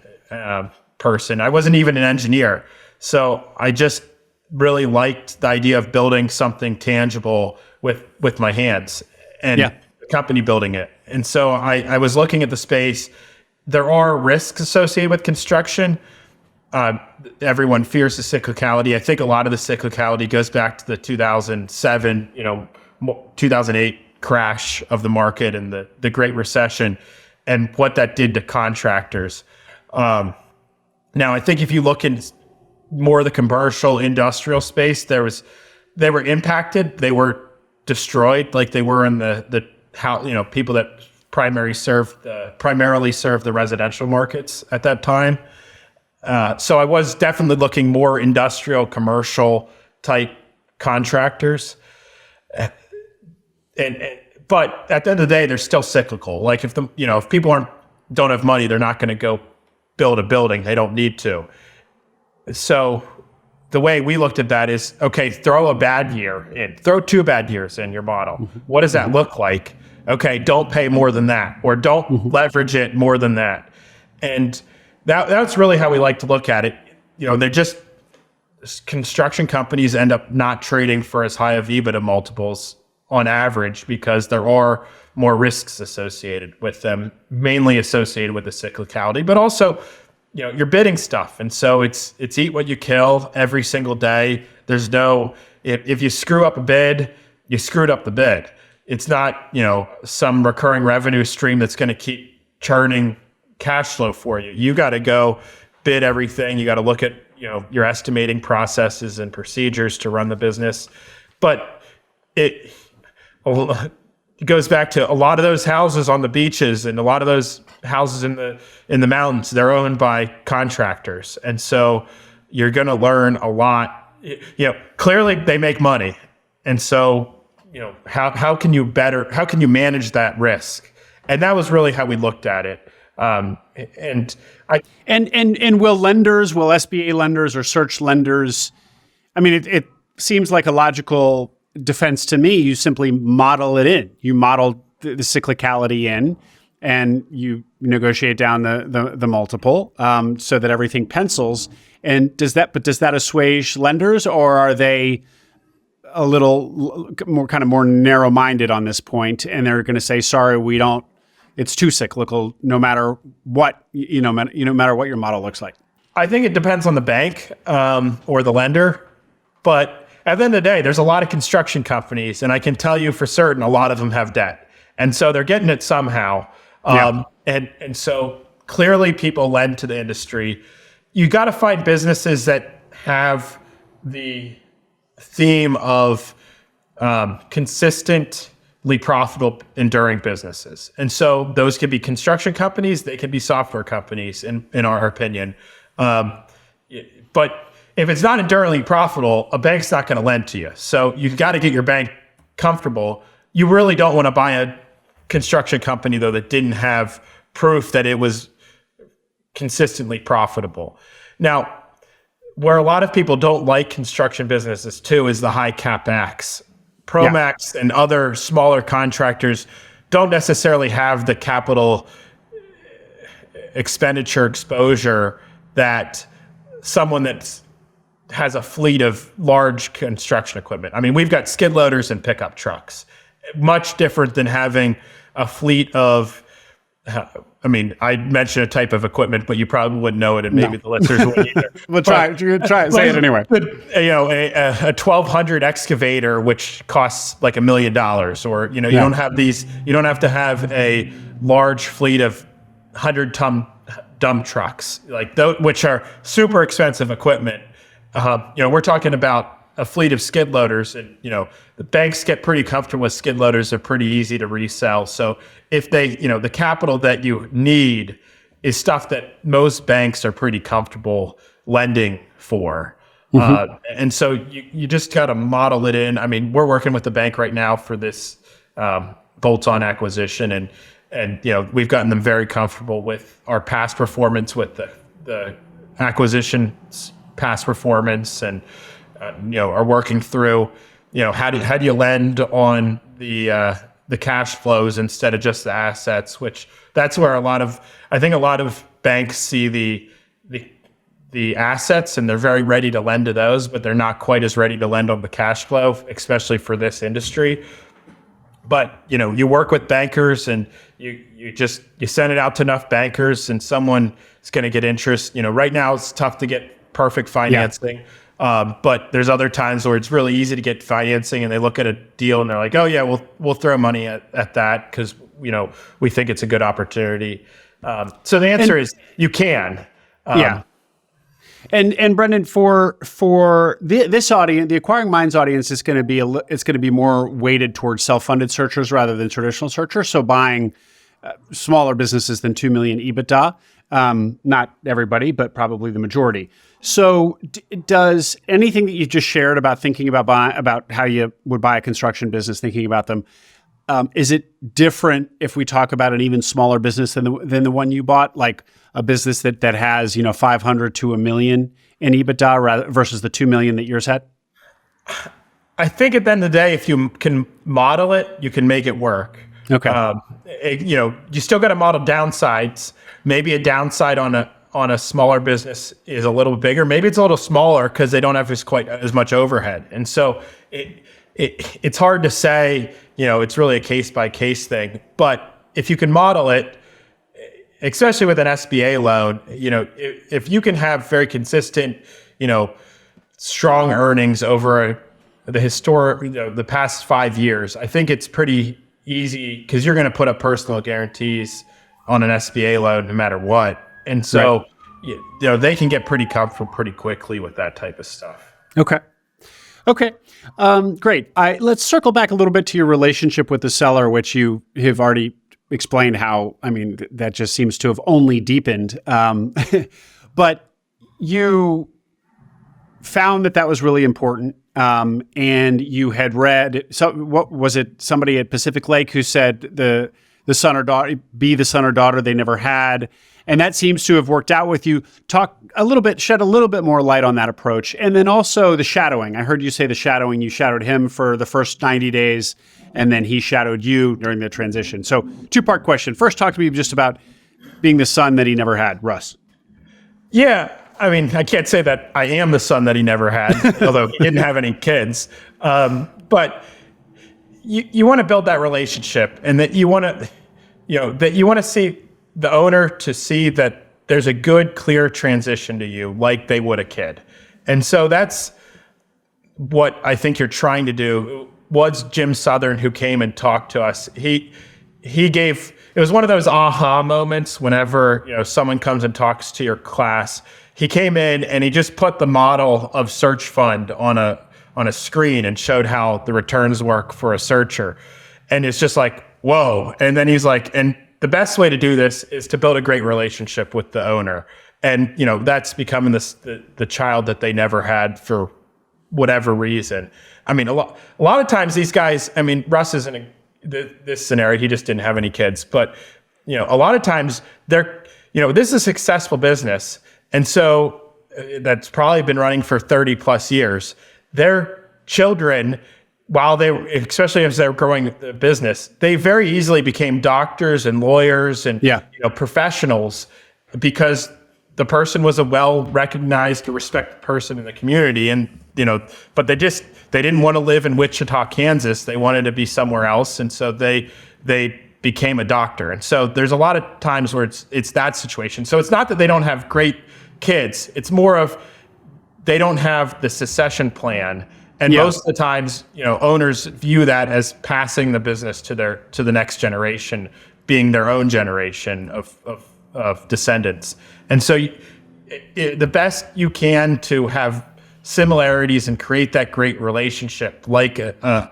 person. I wasn't even an engineer. So I just really liked the idea of building something tangible with my hands and the company building it. And so I was looking at the space. There are risks associated with construction. Everyone fears the cyclicality. I think a lot of the cyclicality goes back to the 2007, 2008 crash of the market and the Great Recession and what that did to contractors. Now, I think if you look in more of the commercial industrial space, they were impacted. They were destroyed, like they were in the how people that primarily served the residential markets at that time. So I was definitely looking more industrial, commercial type contractors. But at the end of the day, they're still cyclical. Like if people don't have money, they're not going to go build a building. They don't need to. So the way we looked at that is, okay, throw a bad year in, throw 2 bad years in your model. What does that look like? Okay, don't pay more than that, or don't leverage it more than that. And that's really how we like to look at it. They're just, construction companies end up not trading for as high of EBITDA multiples on average because there are more risks associated with them, mainly associated with the cyclicality, but also, you're bidding stuff. And so it's eat what you kill every single day. There's no, if you screw up a bid, you screwed up the bid. It's not, some recurring revenue stream that's going to keep churning cash flow for you. You got to go bid everything. You got to look at, your estimating processes and procedures to run the business. But it goes back to a lot of those houses on the beaches and a lot of those houses in the mountains, they're owned by contractors. And so you're going to learn a lot. Clearly they make money. And so, how can you manage that risk? And that was really how we looked at it. And will SBA lenders or search lenders, I mean, it seems like a logical defense to me. You simply model it in. You model the cyclicality in, and you negotiate down the multiple so that everything pencils. And does that assuage lenders, or are they a little more narrow-minded on this point, and they're going to say, sorry, it's too cyclical no matter what, no matter what your model looks like? I think it depends on the bank or the lender, but at the end of the day, there's a lot of construction companies, and I can tell you for certain a lot of them have debt. And so they're getting it somehow. And so clearly people lend to the industry. You got to find businesses that have the theme of consistently profitable, enduring businesses. And so those can be construction companies, they can be software companies, in our opinion. But if it's not enduringly profitable, a bank's not going to lend to you. So you've got to get your bank comfortable. You really don't want to buy a construction company, though, that didn't have proof that it was consistently profitable. Now, where a lot of people don't like construction businesses too is the high CapEx. Promax and other smaller contractors don't necessarily have the capital expenditure exposure that someone that has a fleet of large construction equipment. I mean, we've got skid loaders and pickup trucks. Much different than having a fleet of I mean, I mentioned a type of equipment, but you probably wouldn't know it, and maybe the listeners wouldn't either. We'll try it. Say it anyway. But, a 1200 excavator, which costs like $1 million, or you don't have these. You don't have to have a large fleet of 100-ton dump trucks, like those, which are super expensive equipment. We're talking about a fleet of skid loaders, and the banks get pretty comfortable with skid loaders. They're pretty easy to resell. So if they, the capital that you need is stuff that most banks are pretty comfortable lending for. And so you just got to model it in. I mean, we're working with the bank right now for this bolt-on acquisition, and we've gotten them very comfortable with our past performance, with the acquisition's past performance, and are working through, how do you lend on the cash flows instead of just the assets, which that's where I think a lot of banks see the assets, and they're very ready to lend to those, but they're not quite as ready to lend on the cash flow, especially for this industry. But you work with bankers, and you send it out to enough bankers, and someone is going to get interest. Right now it's tough to get perfect financing. Yeah. But there's other times where it's really easy to get financing, and they look at a deal and they're like, oh yeah, we'll throw money at that because we think it's a good opportunity. So the answer is you can. Yeah. And Brenden, for this audience, the Acquiring Minds audience is going to be more weighted towards self-funded searchers rather than traditional searchers. So buying smaller businesses than 2 million EBITDA. Not everybody, but probably the majority. So does anything that you just shared about thinking about how you would buy a construction business, thinking about them, is it different if we talk about an even smaller business than the one you bought, like a business that has 500 to $1 million in EBITDA versus the 2 million that yours had? I think at the end of the day, if you can model it, you can make it work. Okay. You still got to model downsides. Maybe a downside on a smaller business is a little bigger. Maybe it's a little smaller because they don't have quite as much overhead. And so it's hard to say, it's really a case by case thing. But if you can model it, especially with an SBA loan, if you can have very consistent, strong earnings over the past 5 years, I think it's pretty easy because you're going to put up personal guarantees on an SBA loan no matter what. And so, right. They can get pretty comfortable pretty quickly with that type of stuff. Okay. Great. Let's circle back a little bit to your relationship with the seller, which you have already explained how, that just seems to have only deepened. But you found that was really important. And you had read, what was it, somebody at Pacific Lake who said the son or daughter, be the son or daughter they never had. And that seems to have worked out with you. Shed a little bit more light on that approach. And then also the shadowing. I heard you say the shadowing, you shadowed him for the first 90 days, and then he shadowed you during the transition. So 2-part question. First, talk to me just about being the son that he never had, Russ. Yeah. I can't say that I am the son that he never had, although he didn't have any kids. But you want to build that relationship, and that you want to see the owner to see that there's a good, clear transition to you, like they would a kid. And so that's what I think you're trying to do. Was Jim Southern, who came and talked to us. He gave, it was one of those aha moments whenever someone comes and talks to your class. He came in and he just put the model of search fund on a screen and showed how the returns work for a searcher. And it's just like, whoa. And then he's like, and the best way to do this is to build a great relationship with the owner. And, that's becoming the child that they never had for whatever reason. A lot of times these guys, Russ is in this scenario, he just didn't have any kids, but, a lot of times they're, this is a successful business. And so that's probably been running for 30 plus years. Their children, especially as they're growing the business, they very easily became doctors and lawyers and professionals because the person was a well-recognized, respected person in the community. And, but they didn't want to live in Wichita, Kansas. They wanted to be somewhere else. And so they became a doctor. And so there's a lot of times where it's that situation. So it's not that they don't have great kids. It's more of they don't have the succession plan. And most of the times, owners view that as passing the business to the next generation, being their own generation of descendants. And so the best you can to have similarities and create that great relationship, like a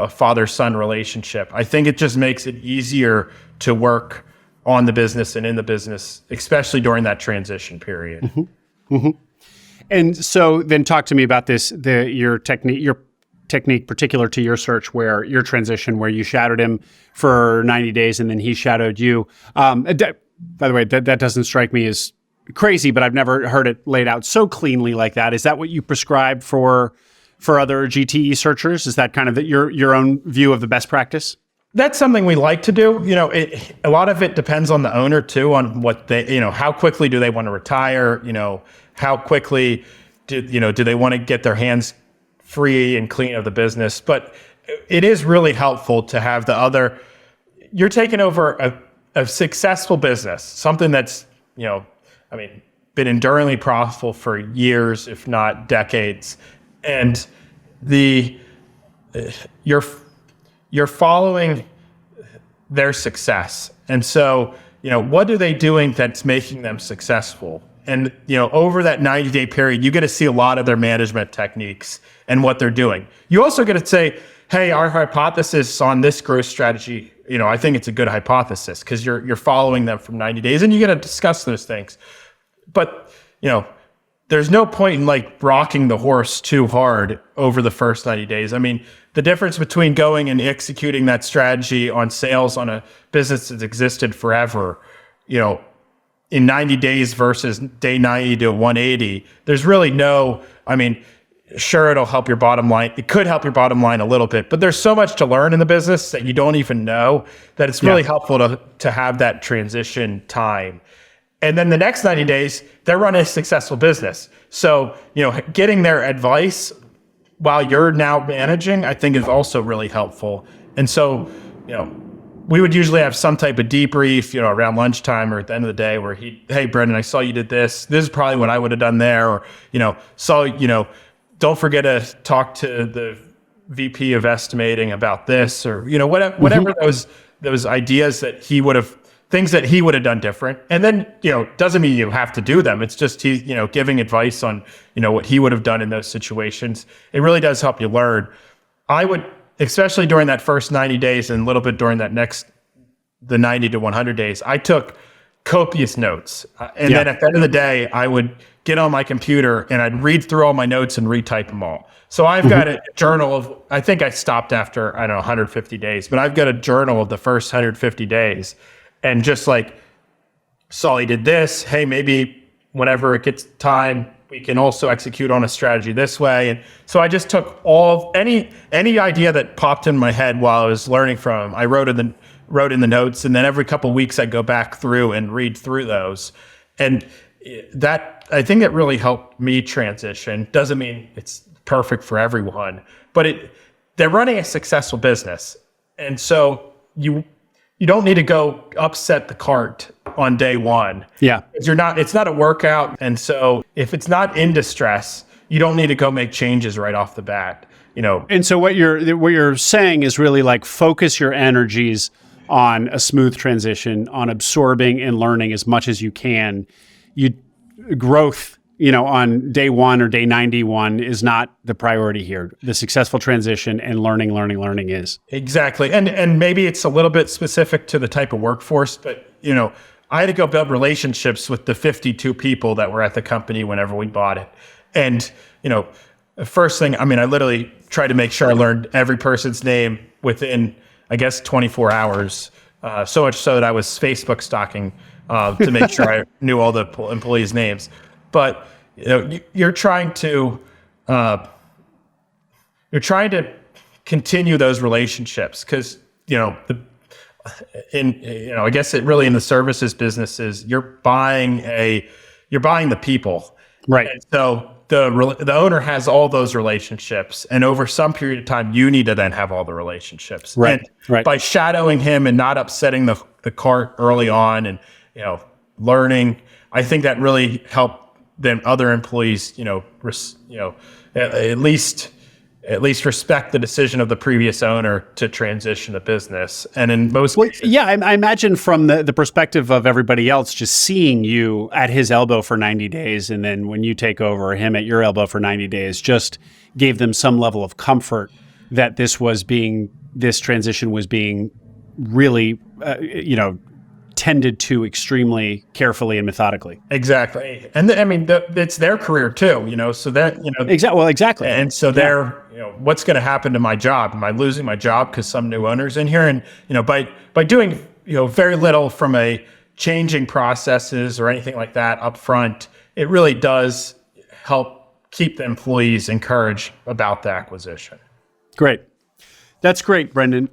father-son relationship. I think it just makes it easier to work on the business and in the business, especially during that transition period. Mm-hmm. Mm-hmm. And so then talk to me about this, your technique particular to your search, where your transition, where you shadowed him for 90 days and then he shadowed you. By the way, that doesn't strike me as crazy, but I've never heard it laid out so cleanly like that. Is that what you prescribe for other GTE searchers? Is that kind of your own view of the best practice? That's something we like to do. A lot of it depends on the owner too, on what they, how quickly do they want to retire? How quickly do they want to get their hands free and clean of the business? But it is really helpful to have you're taking over a successful business, something that's, been enduringly profitable for years, if not decades. And you're following their success. And so, what are they doing that's making them successful? And, over that 90-day period, you get to see a lot of their management techniques and what they're doing. You also get to say, hey, our hypothesis on this growth strategy, I think it's a good hypothesis, because you're following them from 90 days and you get to discuss those things. But, there's no point in rocking the horse too hard over the first 90 days. I mean, the difference between going and executing that strategy on sales on a business that's existed forever, in 90 days versus day 90 to 180, there's really sure, it'll help your bottom line. It could help your bottom line a little bit, but there's so much to learn in the business that you don't even know, that it's really helpful to have that transition time. And then the next 90 days, they're running a successful business. So, getting their advice while you're now managing, I think is also really helpful. And so, we would usually have some type of debrief, around lunchtime or at the end of the day, where hey, Brenden, I saw you did this. This is probably what I would have done there. Or, don't forget to talk to the VP of estimating about this, or, whatever those ideas that things that he would have done different. And then, doesn't mean you have to do them. It's just he, giving advice on, what he would have done in those situations. It really does help you learn. I would, especially during that first 90 days and a little bit during the 90 to 100 days, I took copious notes. And then at the end of the day, I would get on my computer and I'd read through all my notes and retype them all. So I've got a journal of, I think I stopped after, 150 days, but I've got a journal of the first 150 days. And just Sully did this. Hey, maybe whenever it gets time, we can also execute on a strategy this way. And so I just took any idea that popped in my head while I was learning from him. I wrote in the notes, and then every couple of weeks I'd go back through and read through those. And I think that really helped me transition. Doesn't mean it's perfect for everyone, but they're running a successful business. And so you don't need to go upset the cart on day one. Yeah. It's not a workout. And so if it's not in distress, you don't need to go make changes right off the bat, And so what you're saying is really focus your energies on a smooth transition, on absorbing and learning as much as you can. Growth, on day one or day 91 is not the priority here. The successful transition and learning is. Exactly. And maybe it's a little bit specific to the type of workforce, but, I had to go build relationships with the 52 people that were at the company whenever we bought it. And, the first thing, I literally tried to make sure I learned every person's name within, 24 hours. So much so that I was Facebook stalking to make sure I knew all the employees' names. But you're trying to continue those relationships, because I guess it really in the services businesses, you're buying the people, right? And so the owner has all those relationships, and over some period of time, you need to then have all the relationships. Right. And Right. by shadowing him and not upsetting the cart early on, and learning, I think that really helped them other employees, at least respect the decision of the previous owner to transition the business. And in most cases, yeah, I imagine from the perspective of everybody else, just seeing you at his elbow for 90 days, and then when you take over, him at your elbow for 90 days, just gave them some level of comfort that this transition was being really, tended to extremely carefully and methodically. exactly. And it's their career too, so that, Exactly. and so they're, what's going to happen to my job? Am I losing my job because some new owner's in here? And, by doing, very little from a changing processes or anything like that up front, it really does help keep the employees encouraged about the acquisition. Great. That's great, Brenden.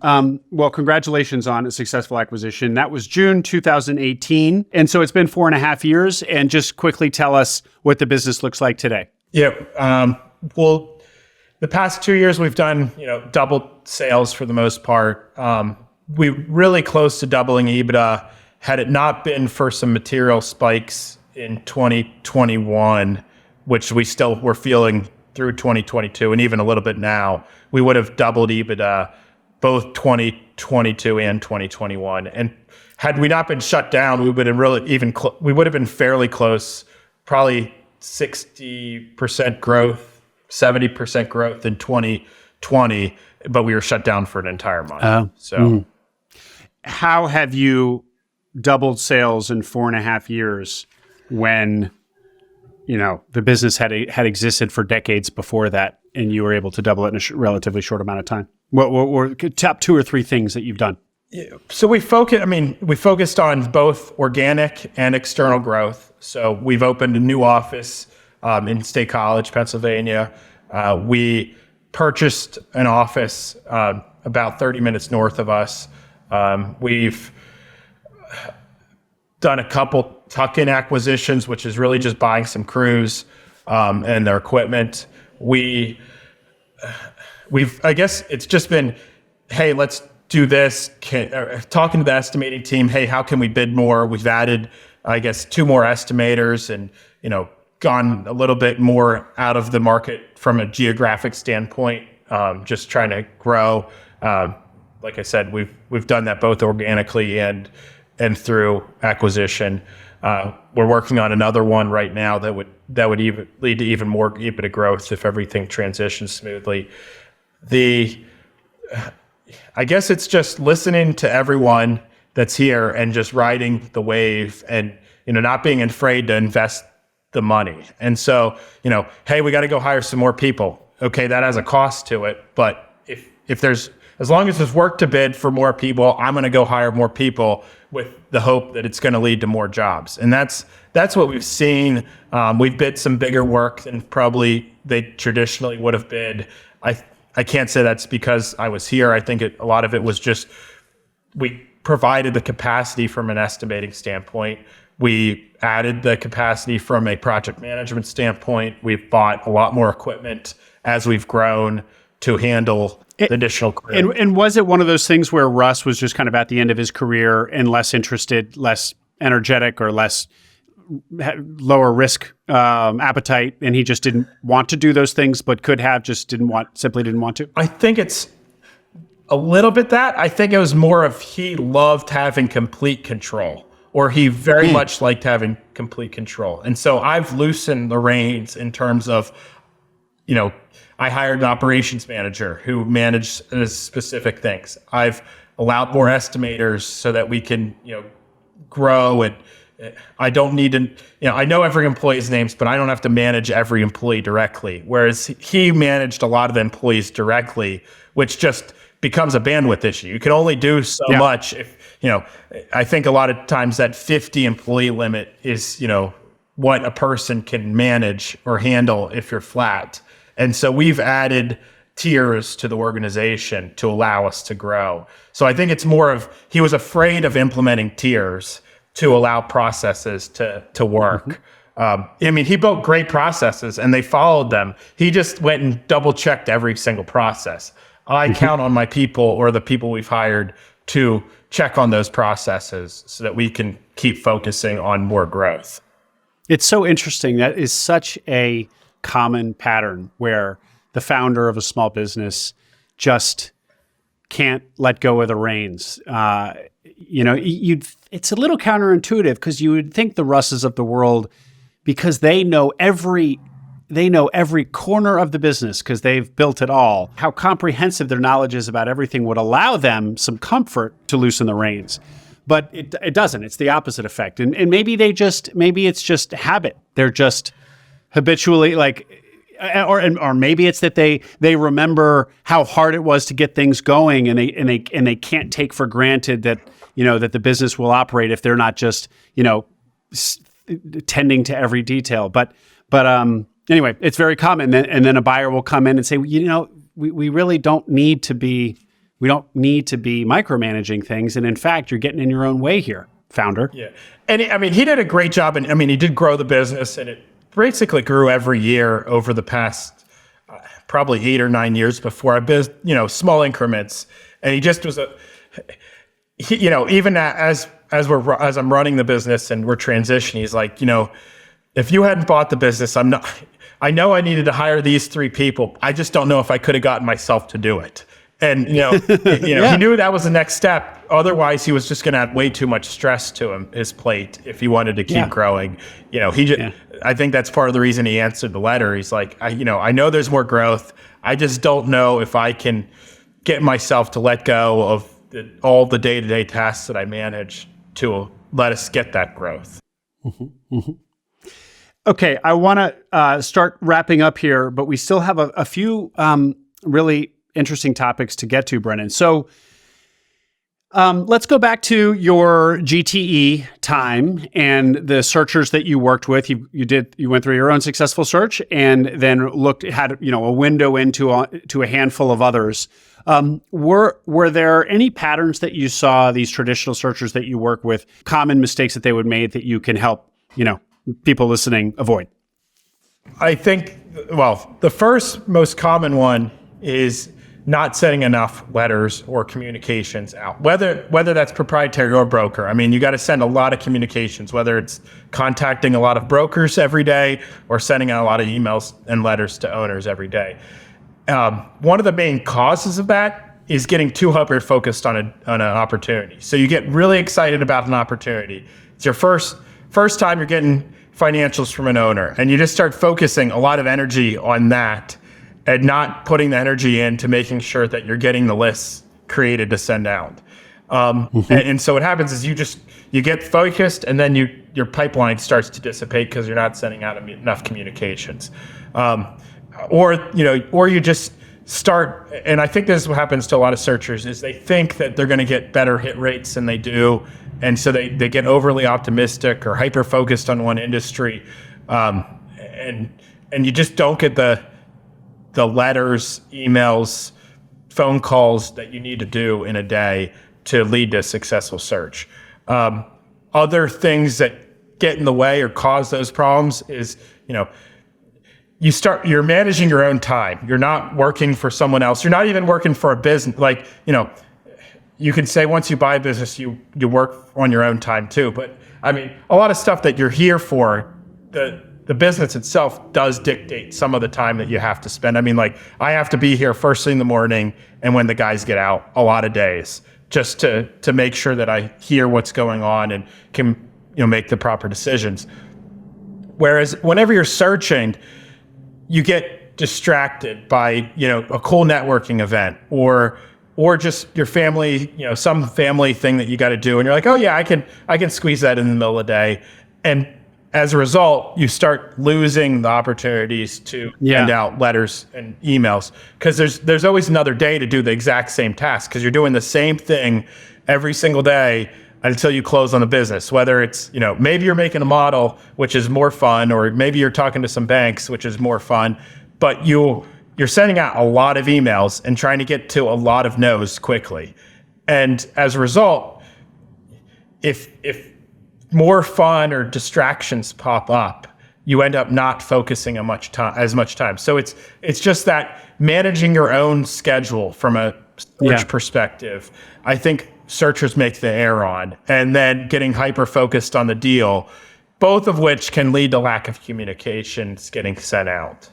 Well, congratulations on a successful acquisition. That was June 2018. And so it's been 4.5 years. And just quickly tell us what the business looks like today. Yeah. Well, the past 2 years, we've done, double sales for the most part. We're really close to doubling EBITDA. Had it not been for some material spikes in 2021, which we still were feeling through 2022 and even a little bit now, we would have doubled EBITDA both 2022 and 2021. And had we not been shut down, we would have we would have been fairly close, probably 60% growth, 70% growth in 2020, but we were shut down for an entire month. How have you doubled sales in 4.5 years when the business had existed for decades before that, and you were able to double it in a relatively short amount of time? What were top 2 or 3 things that you've done? So we focused on both organic and external growth. So we've opened a new office in State College, Pennsylvania. We purchased an office about 30 minutes north of us. We've done a couple tuck-in acquisitions, which is really just buying some crews and their equipment. I guess it's just been, hey, let's do this. Talking to the estimating team, hey, how can we bid more? We've added, I guess, 2 more estimators, and gone a little bit more out of the market from a geographic standpoint, just trying to grow. Like I said, we've done that both organically and through acquisition. We're working on another one right now that would even lead to even more EBITDA growth if everything transitions smoothly. I guess it's just listening to everyone that's here and just riding the wave, and not being afraid to invest the money. And so, hey, we got to go hire some more people. Okay, that has a cost to it, but if there's, as long as there's work to bid for more people, I'm going to go hire more people with the hope that it's going to lead to more jobs. And that's what we've seen. We've bid some bigger work than probably they traditionally would have bid. I can't say that's because I was here. I think a lot of it was just we provided the capacity from an estimating standpoint. We added the capacity from a project management standpoint. We've bought a lot more equipment as we've grown to handle the additional crew. And was it one of those things where Russ was just kind of at the end of his career and less interested, less energetic, or lower risk appetite, and he just didn't want to do those things, but could have, simply didn't want to? I think it's a little bit that. I think it was more of he loved having complete control, or he very much liked having complete control. And so I've loosened the reins in terms of, I hired an operations manager who managed specific things. I've allowed more estimators so that we can, grow, and I don't need to, I know every employee's names, but I don't have to manage every employee directly. Whereas he managed a lot of the employees directly, which just becomes a bandwidth issue. You can only do so much if, I think a lot of times that 50 employee limit is, what a person can manage or handle if you're flat. And so we've added tiers to the organization to allow us to grow. So I think it's more of, he was afraid of implementing tiers to allow processes to work. I mean, he built great processes and they followed them. He just went and double checked every single process. I count on my people or the people we've hired to check on those processes so that we can keep focusing on more growth. It's so interesting. That is such a common pattern where the founder of a small business just can't let go of the reins. It's a little counterintuitive because you would think the Russes of the world, because they know every corner of the business because they've built it all, how comprehensive their knowledge is about everything would allow them some comfort to loosen the reins. But it doesn't. It's the opposite effect. And maybe it's just habit. They're just habitually or maybe it's that they remember how hard it was to get things going, and they can't take for granted that that the business will operate if they're not just tending to every detail. But anyway, it's very common. And then a buyer will come in and say, we really don't need to be micromanaging things. And in fact, you're getting in your own way here, founder. Yeah. And he did a great job. And he did grow the business, and it basically grew every year over the past probably 8 or 9 years before small increments. And he just was even as I'm running the business and we're transitioning, he's like, if you hadn't bought the business, I know I needed to hire these 3 people. I just don't know if I could have gotten myself to do it. And, Yeah. He knew that was the next step. Otherwise, he was just going to add way too much stress to his plate if he wanted to keep growing. I think that's part of the reason he answered the letter. He's like, I know there's more growth. I just don't know if I can get myself to let go of all the day-to-day tasks that I manage to let us get that growth. Mm-hmm. Mm-hmm. Okay, I want to start wrapping up here, but we still have a few really interesting topics to get to, Brenden. So let's go back to your GTE time and the searchers that you worked with. You went through your own successful search and then had a window into a handful of others. Were there any patterns that you saw these traditional searchers that you work with, common mistakes that they would make that you can help people listening avoid? I think, the first most common one is not sending enough letters or communications out, whether that's proprietary or broker. You got to send a lot of communications, whether it's contacting a lot of brokers every day or sending out a lot of emails and letters to owners every day. One of the main causes of that is getting too hyper-focused on an opportunity. So you get really excited about an opportunity. It's your first time you're getting financials from an owner, and you just start focusing a lot of energy on that and not putting the energy into making sure that you're getting the lists created to send out. And so what happens is you get focused, and then your pipeline starts to dissipate because you're not sending out enough communications. Or you just start, and I think this is what happens to a lot of searchers, is they think that they're going to get better hit rates than they do. And so they get overly optimistic or hyper-focused on one industry. And you just don't get the letters, emails, phone calls that you need to do in a day to lead to a successful search. Other things that get in the way or cause those problems is, you're managing your own time. You're not working for someone else. You're not even working for a business. You can say once you buy a business, you work on your own time too. But a lot of stuff that you're here for, the business itself does dictate some of the time that you have to spend. I have to be here first thing in the morning and when the guys get out a lot of days just to make sure that I hear what's going on and can make the proper decisions. Whereas whenever you're searching, you get distracted by a cool networking event or just your family, some family thing that you got to do, and you're like, oh yeah, I can squeeze that in the middle of the day, and as a result, you start losing the opportunities to send out letters and emails because there's always another day to do the exact same task because you're doing the same thing every single day until you close on the business. Whether it's maybe you're making a model, which is more fun, or maybe you're talking to some banks, which is more fun, but you're sending out a lot of emails and trying to get to a lot of no's quickly. And as a result, if more fun or distractions pop up, you end up not focusing as much time. So it's just that managing your own schedule from a search perspective, I think searchers make the error on, and then getting hyper focused on the deal, both of which can lead to lack of communications getting sent out.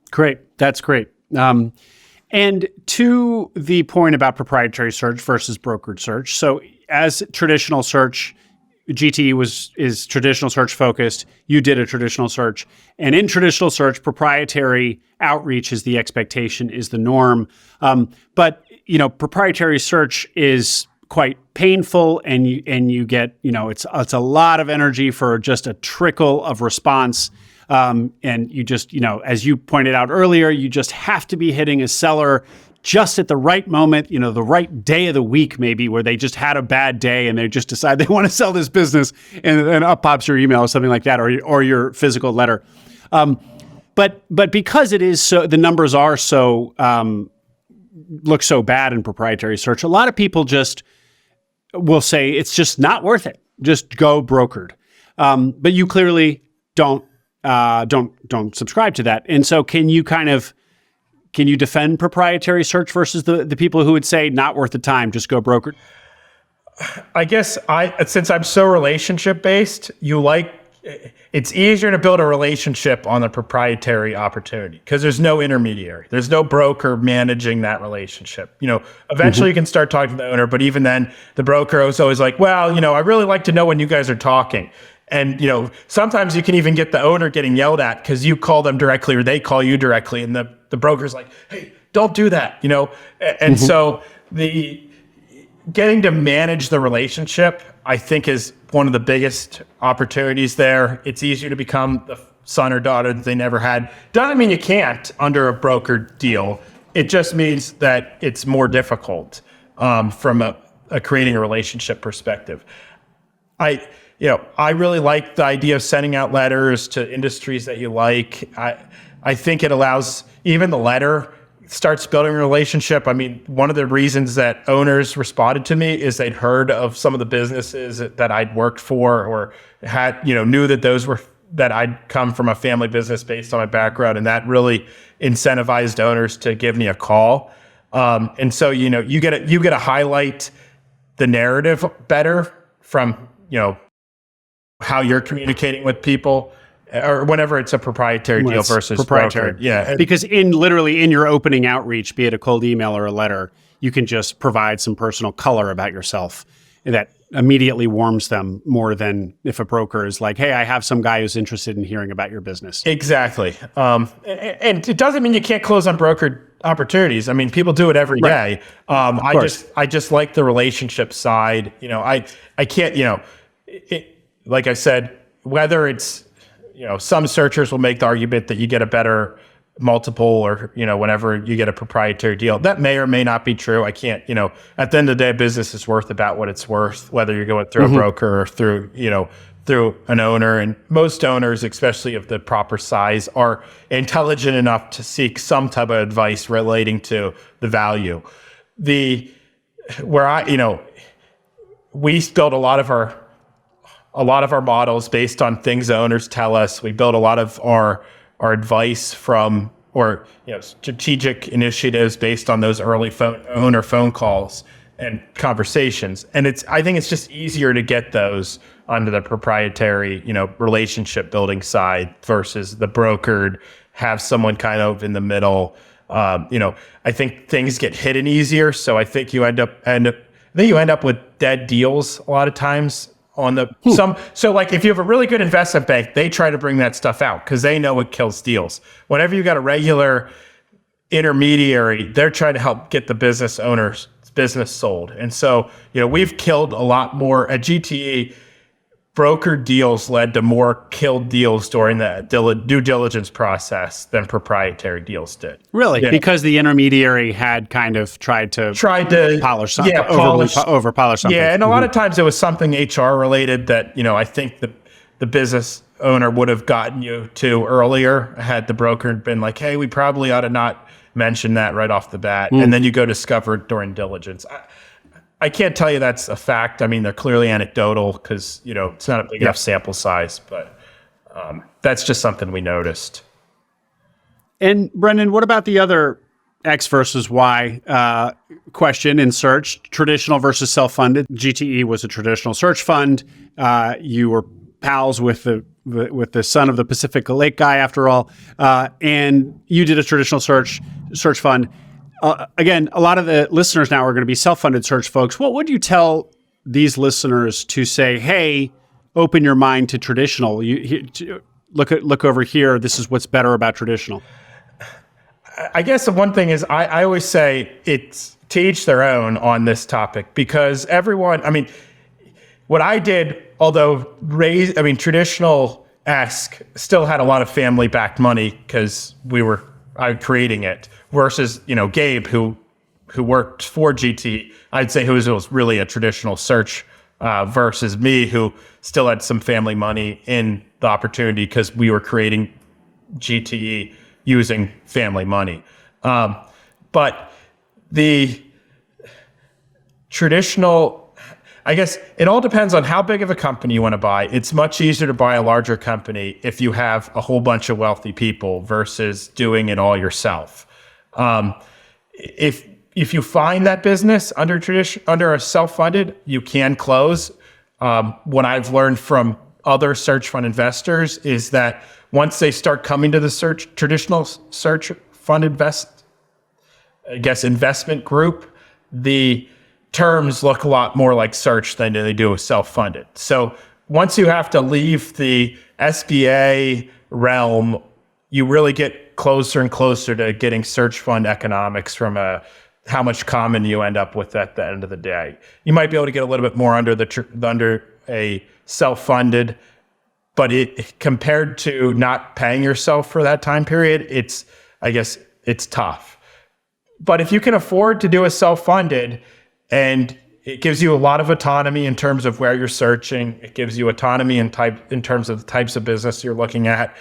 Great. That's great. And to the point about proprietary search versus brokered search. So as traditional search, GTE is traditional search focused. You did a traditional search. And in traditional search, proprietary outreach is the expectation, is the norm. But proprietary search is quite painful, and you get, it's a lot of energy for just a trickle of response. And you just, as you pointed out earlier, you just have to be hitting a seller just at the right moment, the right day of the week, maybe, where they just had a bad day and they just decide they want to sell this business, and up pops your email or something like that, or your physical letter. But because it is so, the numbers are so, look so bad in proprietary search, a lot of people just will say it's just not worth it. Just go brokered. But you clearly don't subscribe to that. And so can you defend proprietary search versus the people who would say not worth the time, just go brokered? I guess since I'm so relationship based, it's easier to build a relationship on the proprietary opportunity because there's no intermediary. There's no broker managing that relationship. Eventually you can start talking to the owner, but even then the broker is always like, well, I really like to know when you guys are talking. And, sometimes you can even get the owner getting yelled at because you call them directly or they call you directly. And the broker's like, hey, don't do that, And so the getting to manage the relationship, I think, is one of the biggest opportunities there. It's easier to become the son or daughter that they never had. Doesn't mean you can't under a brokered deal. It just means that it's more difficult from a creating a relationship perspective. I really like the idea of sending out letters to industries that you like. I think it allows, even the letter starts building a relationship. I mean, one of the reasons that owners responded to me is they'd heard of some of the businesses that I'd worked for, or had, knew that that I'd come from a family business based on my background. And that really incentivized owners to give me a call. And so, you get to highlight the narrative better from, how you're communicating with people, or whenever it's a proprietary deal versus proprietary. Brokered. Yeah. Because in your opening outreach, be it a cold email or a letter, you can just provide some personal color about yourself that immediately warms them more than if a broker is like, hey, I have some guy who's interested in hearing about your business. Exactly. And it doesn't mean you can't close on brokered opportunities. I mean, people do it every day. I just like the relationship side. I can't, like I said, whether it's, some searchers will make the argument that you get a better multiple, or, whenever you get a proprietary deal. That may or may not be true. I can't, at the end of the day, business is worth about what it's worth, whether you're going through a broker or through an owner. And most owners, especially of the proper size, are intelligent enough to seek some type of advice relating to the value. We build a lot of our models based on things the owners tell us. We build a lot of our advice from, strategic initiatives based on those early owner phone calls and conversations. And I think it's just easier to get those onto the proprietary, relationship building side versus the brokered, have someone kind of in the middle. I think things get hidden easier. So I think you end up with dead deals a lot of times. So like if you have a really good investment bank, they try to bring that stuff out because they know it kills deals. Whenever you got a regular intermediary, they're trying to help get the business owner's business sold. And so, we've killed a lot more at GTE. Brokered deals led to more killed deals during the due diligence process than proprietary deals did. Really? Yeah. Because the intermediary had kind of tried to polish something, over polish something. Yeah, and a lot of times it was something HR related that, I think the business owner would have gotten you to earlier had the broker been like, hey, we probably ought to not mention that right off the bat. And then you go discover it during diligence. I can't tell you that's a fact. I mean, they're clearly anecdotal because, it's not a big enough sample size, but That's just something we noticed. And Brenden, what about the other X versus Y question in search, traditional versus self-funded? GTE was a traditional search fund. You were pals with the son of the Pacific Lake guy, after all, and you did a traditional search fund. Again, a lot of the listeners now are going to be self-funded search folks. What would you tell these listeners to say, hey, open your mind to traditional? Look over here. This is what's better about traditional. I guess the one thing is I always say it's to each their own on this topic, because everyone, what I did, although traditional-esque, still had a lot of family-backed money because I was creating it, versus, Gabe, who worked for GT, I'd say who was really a traditional search, versus me, who still had some family money in the opportunity because we were creating GTE using family money. But the traditional, I guess it all depends on how big of a company you want to buy. It's much easier to buy a larger company if you have a whole bunch of wealthy people versus doing it all yourself. If you find that business under a self-funded, you can close. What I've learned from other search fund investors is that once they start coming to the traditional search fund investment group, the terms look a lot more like search than they do with self-funded. So once you have to leave the SBA realm, you really get closer and closer to getting search fund economics from how much common you end up with at the end of the day. You might be able to get a little bit more under a self-funded, but compared to not paying yourself for that time period, it's tough. But if you can afford to do a self-funded, and it gives you a lot of autonomy in terms of where you're searching, it gives you autonomy in terms of the types of business you're looking at.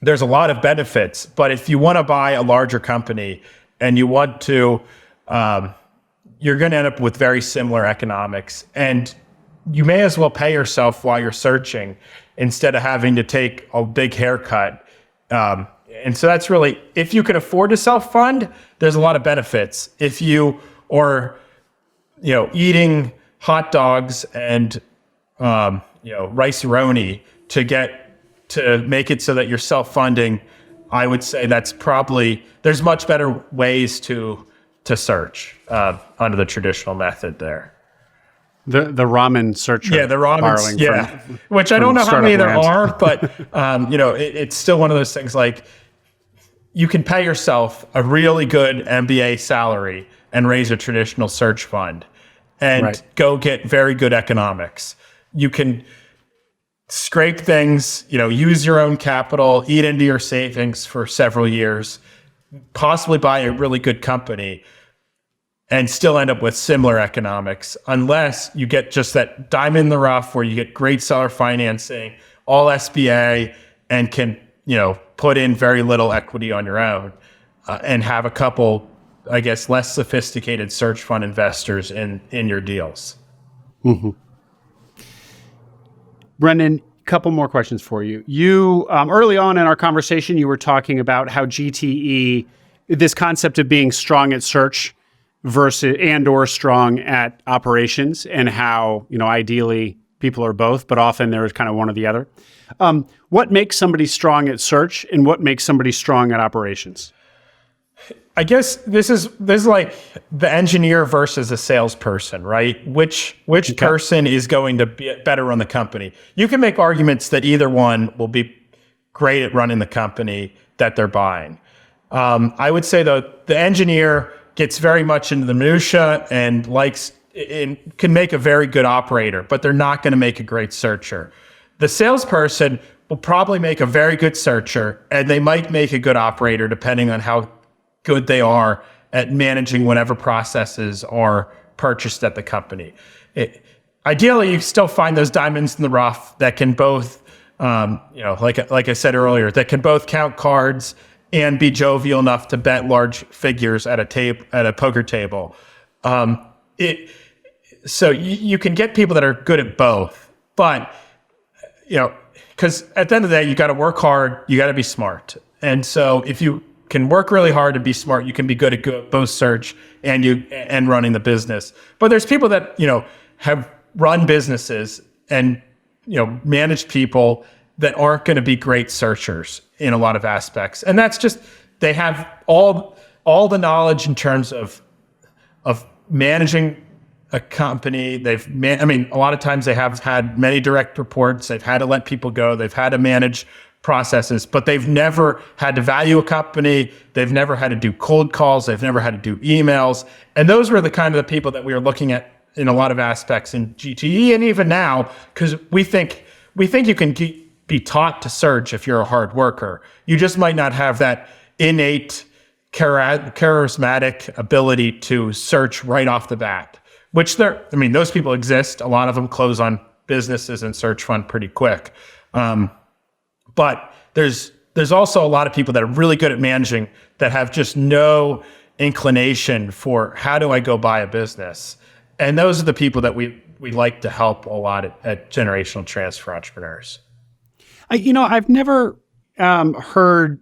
There's a lot of benefits. But if you want to buy a larger company and you want to, you're going to end up with very similar economics, and you may as well pay yourself while you're searching instead of having to take a big haircut. And so that's really, if you can afford to self-fund, there's a lot of benefits. If you are, eating hot dogs and, rice-a-roni to make it so that you're self-funding, I would say there's much better ways to search under the traditional method there. The ramen searcher. Yeah, the ramen. Which I don't know how many there are, but it's still one of those things like you can pay yourself a really good MBA salary and raise a traditional search fund and go get very good economics. You can scrape things, use your own capital, eat into your savings for several years, possibly buy a really good company, and still end up with similar economics, unless you get just that diamond in the rough where you get great seller financing, all SBA, and can, put in very little equity on your own, and have a couple, I guess, less sophisticated search fund investors in your deals. Mm-hmm. Brenden, couple more questions for you. You, early on in our conversation, you were talking about how GTE, this concept of being strong at search versus or strong at operations, and how, ideally people are both, but often there's kind of one or the other. What makes somebody strong at search, and what makes somebody strong at operations? I guess this is like the engineer versus a salesperson, right? Which person is going to be better run the company? You can make arguments that either one will be great at running the company that they're buying. I would say though, the engineer gets very much into the minutia and can make a very good operator, but they're not going to make a great searcher. The salesperson will probably make a very good searcher, and they might make a good operator depending on how good they are at managing whatever processes are purchased at the company. Ideally, you still find those diamonds in the rough that can both, like I said earlier, that can both count cards and be jovial enough to bet large figures at a poker table. So you can get people that are good at both, but because at the end of the day, you got to work hard, you got to be smart. And so if you can work really hard and be smart, you can be good at both search and running the business. But there's people that, have run businesses and, managed people that aren't going to be great searchers in a lot of aspects. And that's just, they have all the knowledge in terms of managing a company. A lot of times they have had many direct reports. They've had to let people go. They've had to manage processes, but they've never had to value a company. They've never had to do cold calls. They've never had to do emails. And those were the kind of the people that we were looking at in a lot of aspects in GTE and even now, because we think you can be taught to search if you're a hard worker. You just might not have that innate charismatic ability to search right off the bat, which those people exist. A lot of them close on businesses and search fund pretty quick. But there's also a lot of people that are really good at managing that have just no inclination for how do I go buy a business. And those are the people that we like to help a lot at Generational Transfer Entrepreneurs. I've never heard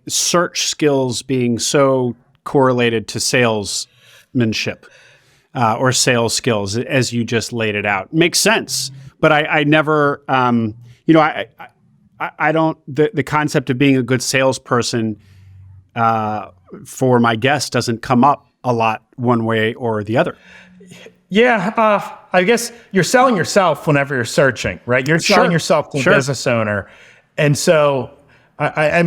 search skills being so correlated to salesmanship or sales skills as you just laid it out. Makes sense, but I never, I don't, the concept of being a good salesperson for my guest doesn't come up a lot one way or the other. Yeah, I guess you're selling yourself whenever you're searching, right? You're selling yourself to a business owner. And so, I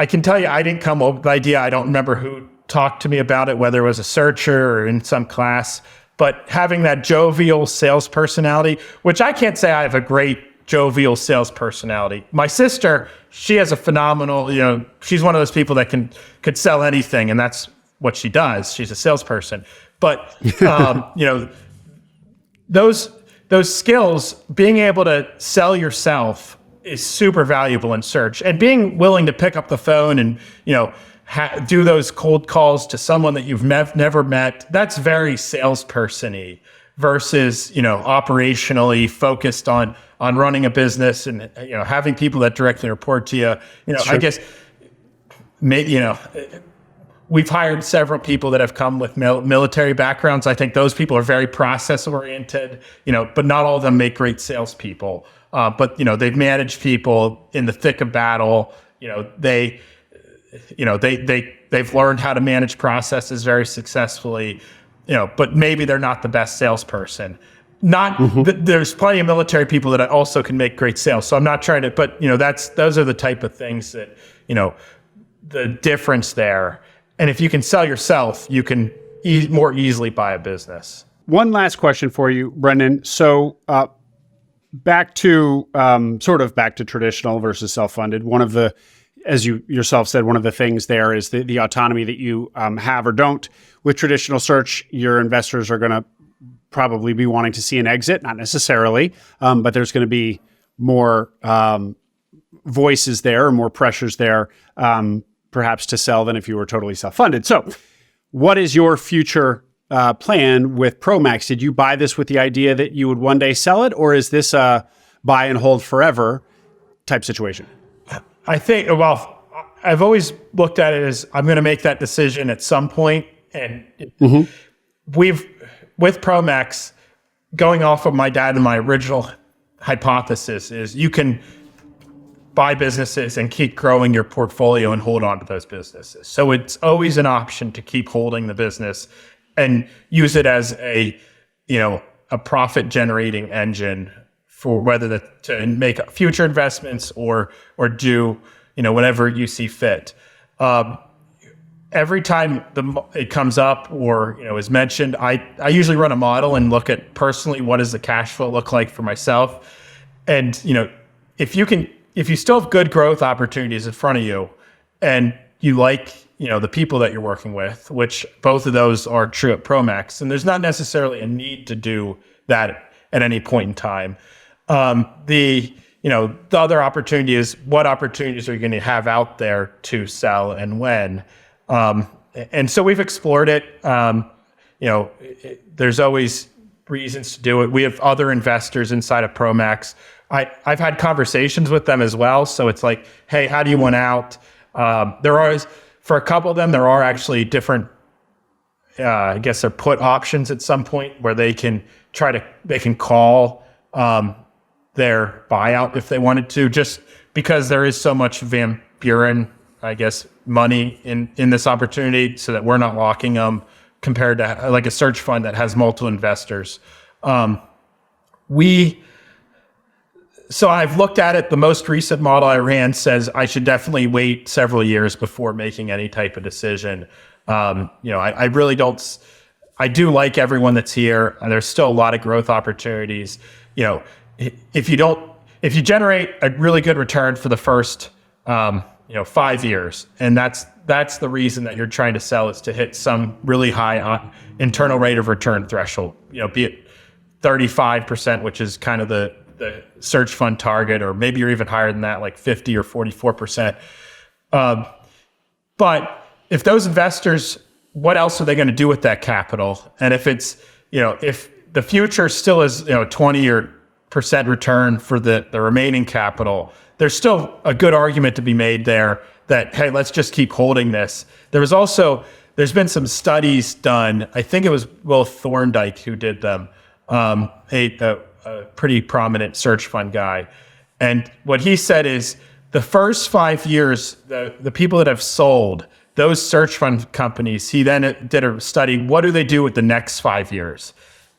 can tell you, I didn't come up with the idea. I don't remember who talked to me about it, whether it was a searcher or in some class, but having that jovial sales personality, which I can't say I have a great jovial sales personality. My sister, she has a phenomenal, she's one of those people that could sell anything, and that's what she does. She's a salesperson. But those skills, being able to sell yourself is super valuable in search, and being willing to pick up the phone and do those cold calls to someone that you've never met. That's very salesperson-y versus operationally focused on running a business and having people that directly report to you. I guess we've hired several people that have come with military backgrounds. I think those people are very process oriented, but not all of them make great salespeople. But they've managed people in the thick of battle. They've learned how to manage processes very successly. But maybe they're not the best salesperson. There's plenty of military people that also can make great sales. So I'm not trying to, but those are the type of things that the difference there. And if you can sell yourself, you can more easily buy a business. One last question for you, Brenden. So back to traditional versus self-funded. One of the, as you yourself said, one of the things there is the autonomy that you have or don't. With traditional search, your investors are going to probably be wanting to see an exit, not necessarily, but there's going to be more voices there, or more pressures there, perhaps to sell than if you were totally self-funded. So what is your future plan with Promax? Did you buy this with the idea that you would one day sell it, or is this a buy and hold forever type situation? I think, I've always looked at it as I'm going to make that decision at some point. And with Promax, going off of my dad and my original hypothesis is you can buy businesses and keep growing your portfolio and hold on to those businesses. So it's always an option to keep holding the business and use it as a profit generating engine for whether to make future investments or do, whatever you see fit. Every time it comes up or, is mentioned, I usually run a model and look at personally, what does the cash flow look like for myself? And, if you still have good growth opportunities in front of you and you like, the people that you're working with, which both of those are true at Promax, and there's not necessarily a need to do that at any point in time. The other opportunity is what opportunities are you going to have out there to sell and when? And so we've explored it. There's always reasons to do it. We have other investors inside of Promax. I've had conversations with them as well. So it's like, hey, how do you want out? There are, for a couple of them, there are actually different, I guess they're put options at some point where they can call their buyout if they wanted to, just because there is so much Van Buren, I guess, money in this opportunity, so that we're not locking them compared to like a search fund that has multiple investors. So I've looked at it. The most recent model I ran says I should definitely wait several years before making any type of decision. I really don't. I do like everyone that's here. There's still a lot of growth opportunities. If you generate a really good return for the first 5 years, and that's the reason that you're trying to sell, is to hit some really high internal rate of return threshold. Be it 35%, which is kind of the search fund target, or maybe you're even higher than that, like 50 or 44%. But if those investors, what else are they going to do with that capital? And if it's, if the future still is, 20% return for the remaining capital, there's still a good argument to be made there that, hey, let's just keep holding this. There's been some studies done. I think it was Will Thorndike who did them, a pretty prominent search fund guy. And what he said is the first 5 years, the people that have sold those search fund companies, he then did a study, what do they do with the next 5 years?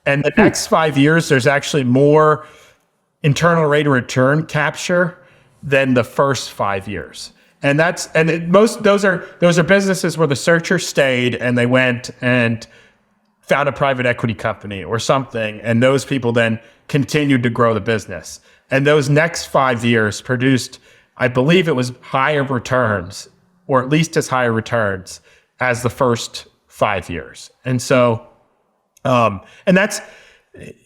And the next 5 years, there's actually more internal rate of return capture than the first 5 years. And those are businesses where the searcher stayed and they went and found a private equity company or something, and those people then continued to grow the business. And those next 5 years produced, I believe it was higher returns, or at least as higher returns as the first 5 years. And so, and that's,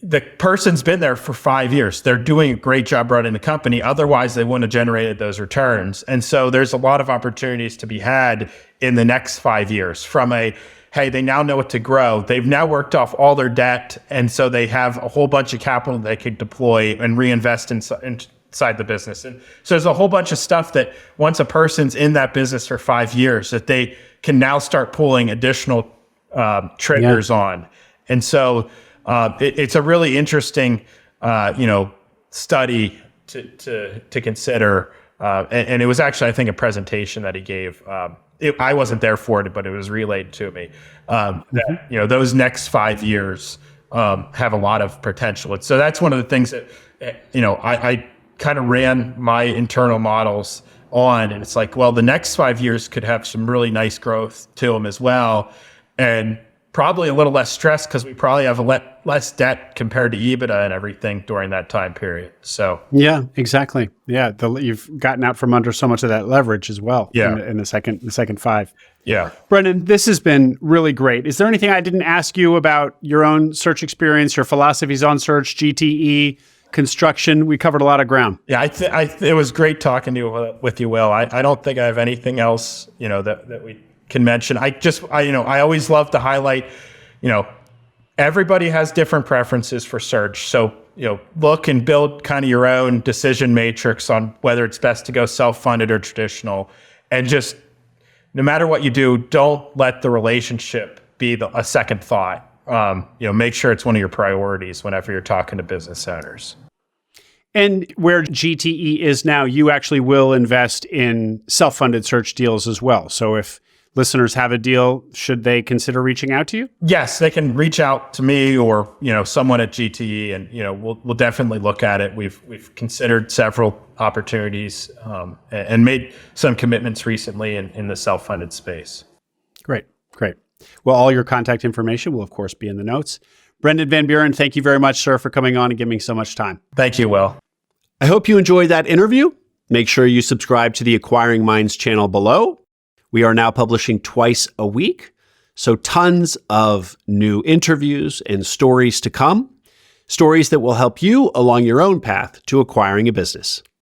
the person's been there for 5 years. They're doing a great job running the company. Otherwise, they wouldn't have generated those returns. And so there's a lot of opportunities to be had in the next 5 years from hey, they now know what to grow. They've now worked off all their debt. And so they have a whole bunch of capital they could deploy and reinvest inside the business. And so there's a whole bunch of stuff that once a person's in that business for 5 years, that they can now start pulling additional triggers on. And so it's a really interesting, study to consider. And it was actually, I think, a presentation that he gave. I wasn't there for it, but it was relayed to me. That those next 5 years have a lot of potential. And so that's one of the things that I kind of ran my internal models on, and it's like, well, the next 5 years could have some really nice growth to them as well, and probably a little less stress because we probably have less debt compared to EBITDA and everything during that time period. So yeah, exactly. Yeah, you've gotten out from under so much of that leverage as well. Yeah. in the second 5. Yeah, Brenden, this has been really great. Is there anything I didn't ask you about your own search experience, your philosophies on search, GTE, construction? We covered a lot of ground. Yeah, it was great talking with you, Will. I don't think I have anything else that we can mention. I always love to highlight, everybody has different preferences for search. So, look and build kind of your own decision matrix on whether it's best to go self-funded or traditional. And just, no matter what you do, don't let the relationship be a second thought. Make sure it's one of your priorities whenever you're talking to business owners. And where GTE is now, you actually will invest in self-funded search deals as well. So if listeners have a deal, should they consider reaching out to you? Yes, they can reach out to me or someone at GTE, and we'll definitely look at it. We've considered several opportunities and made some commitments recently in the self-funded space. Great. Well, all your contact information will, of course, be in the notes. Brenden Van Buren, thank you very much, sir, for coming on and giving me so much time. Thank you, Will. I hope you enjoyed that interview. Make sure you subscribe to the Acquiring Minds channel below. We are now publishing twice a week, so tons of new interviews and stories to come, stories that will help you along your own path to acquiring a business.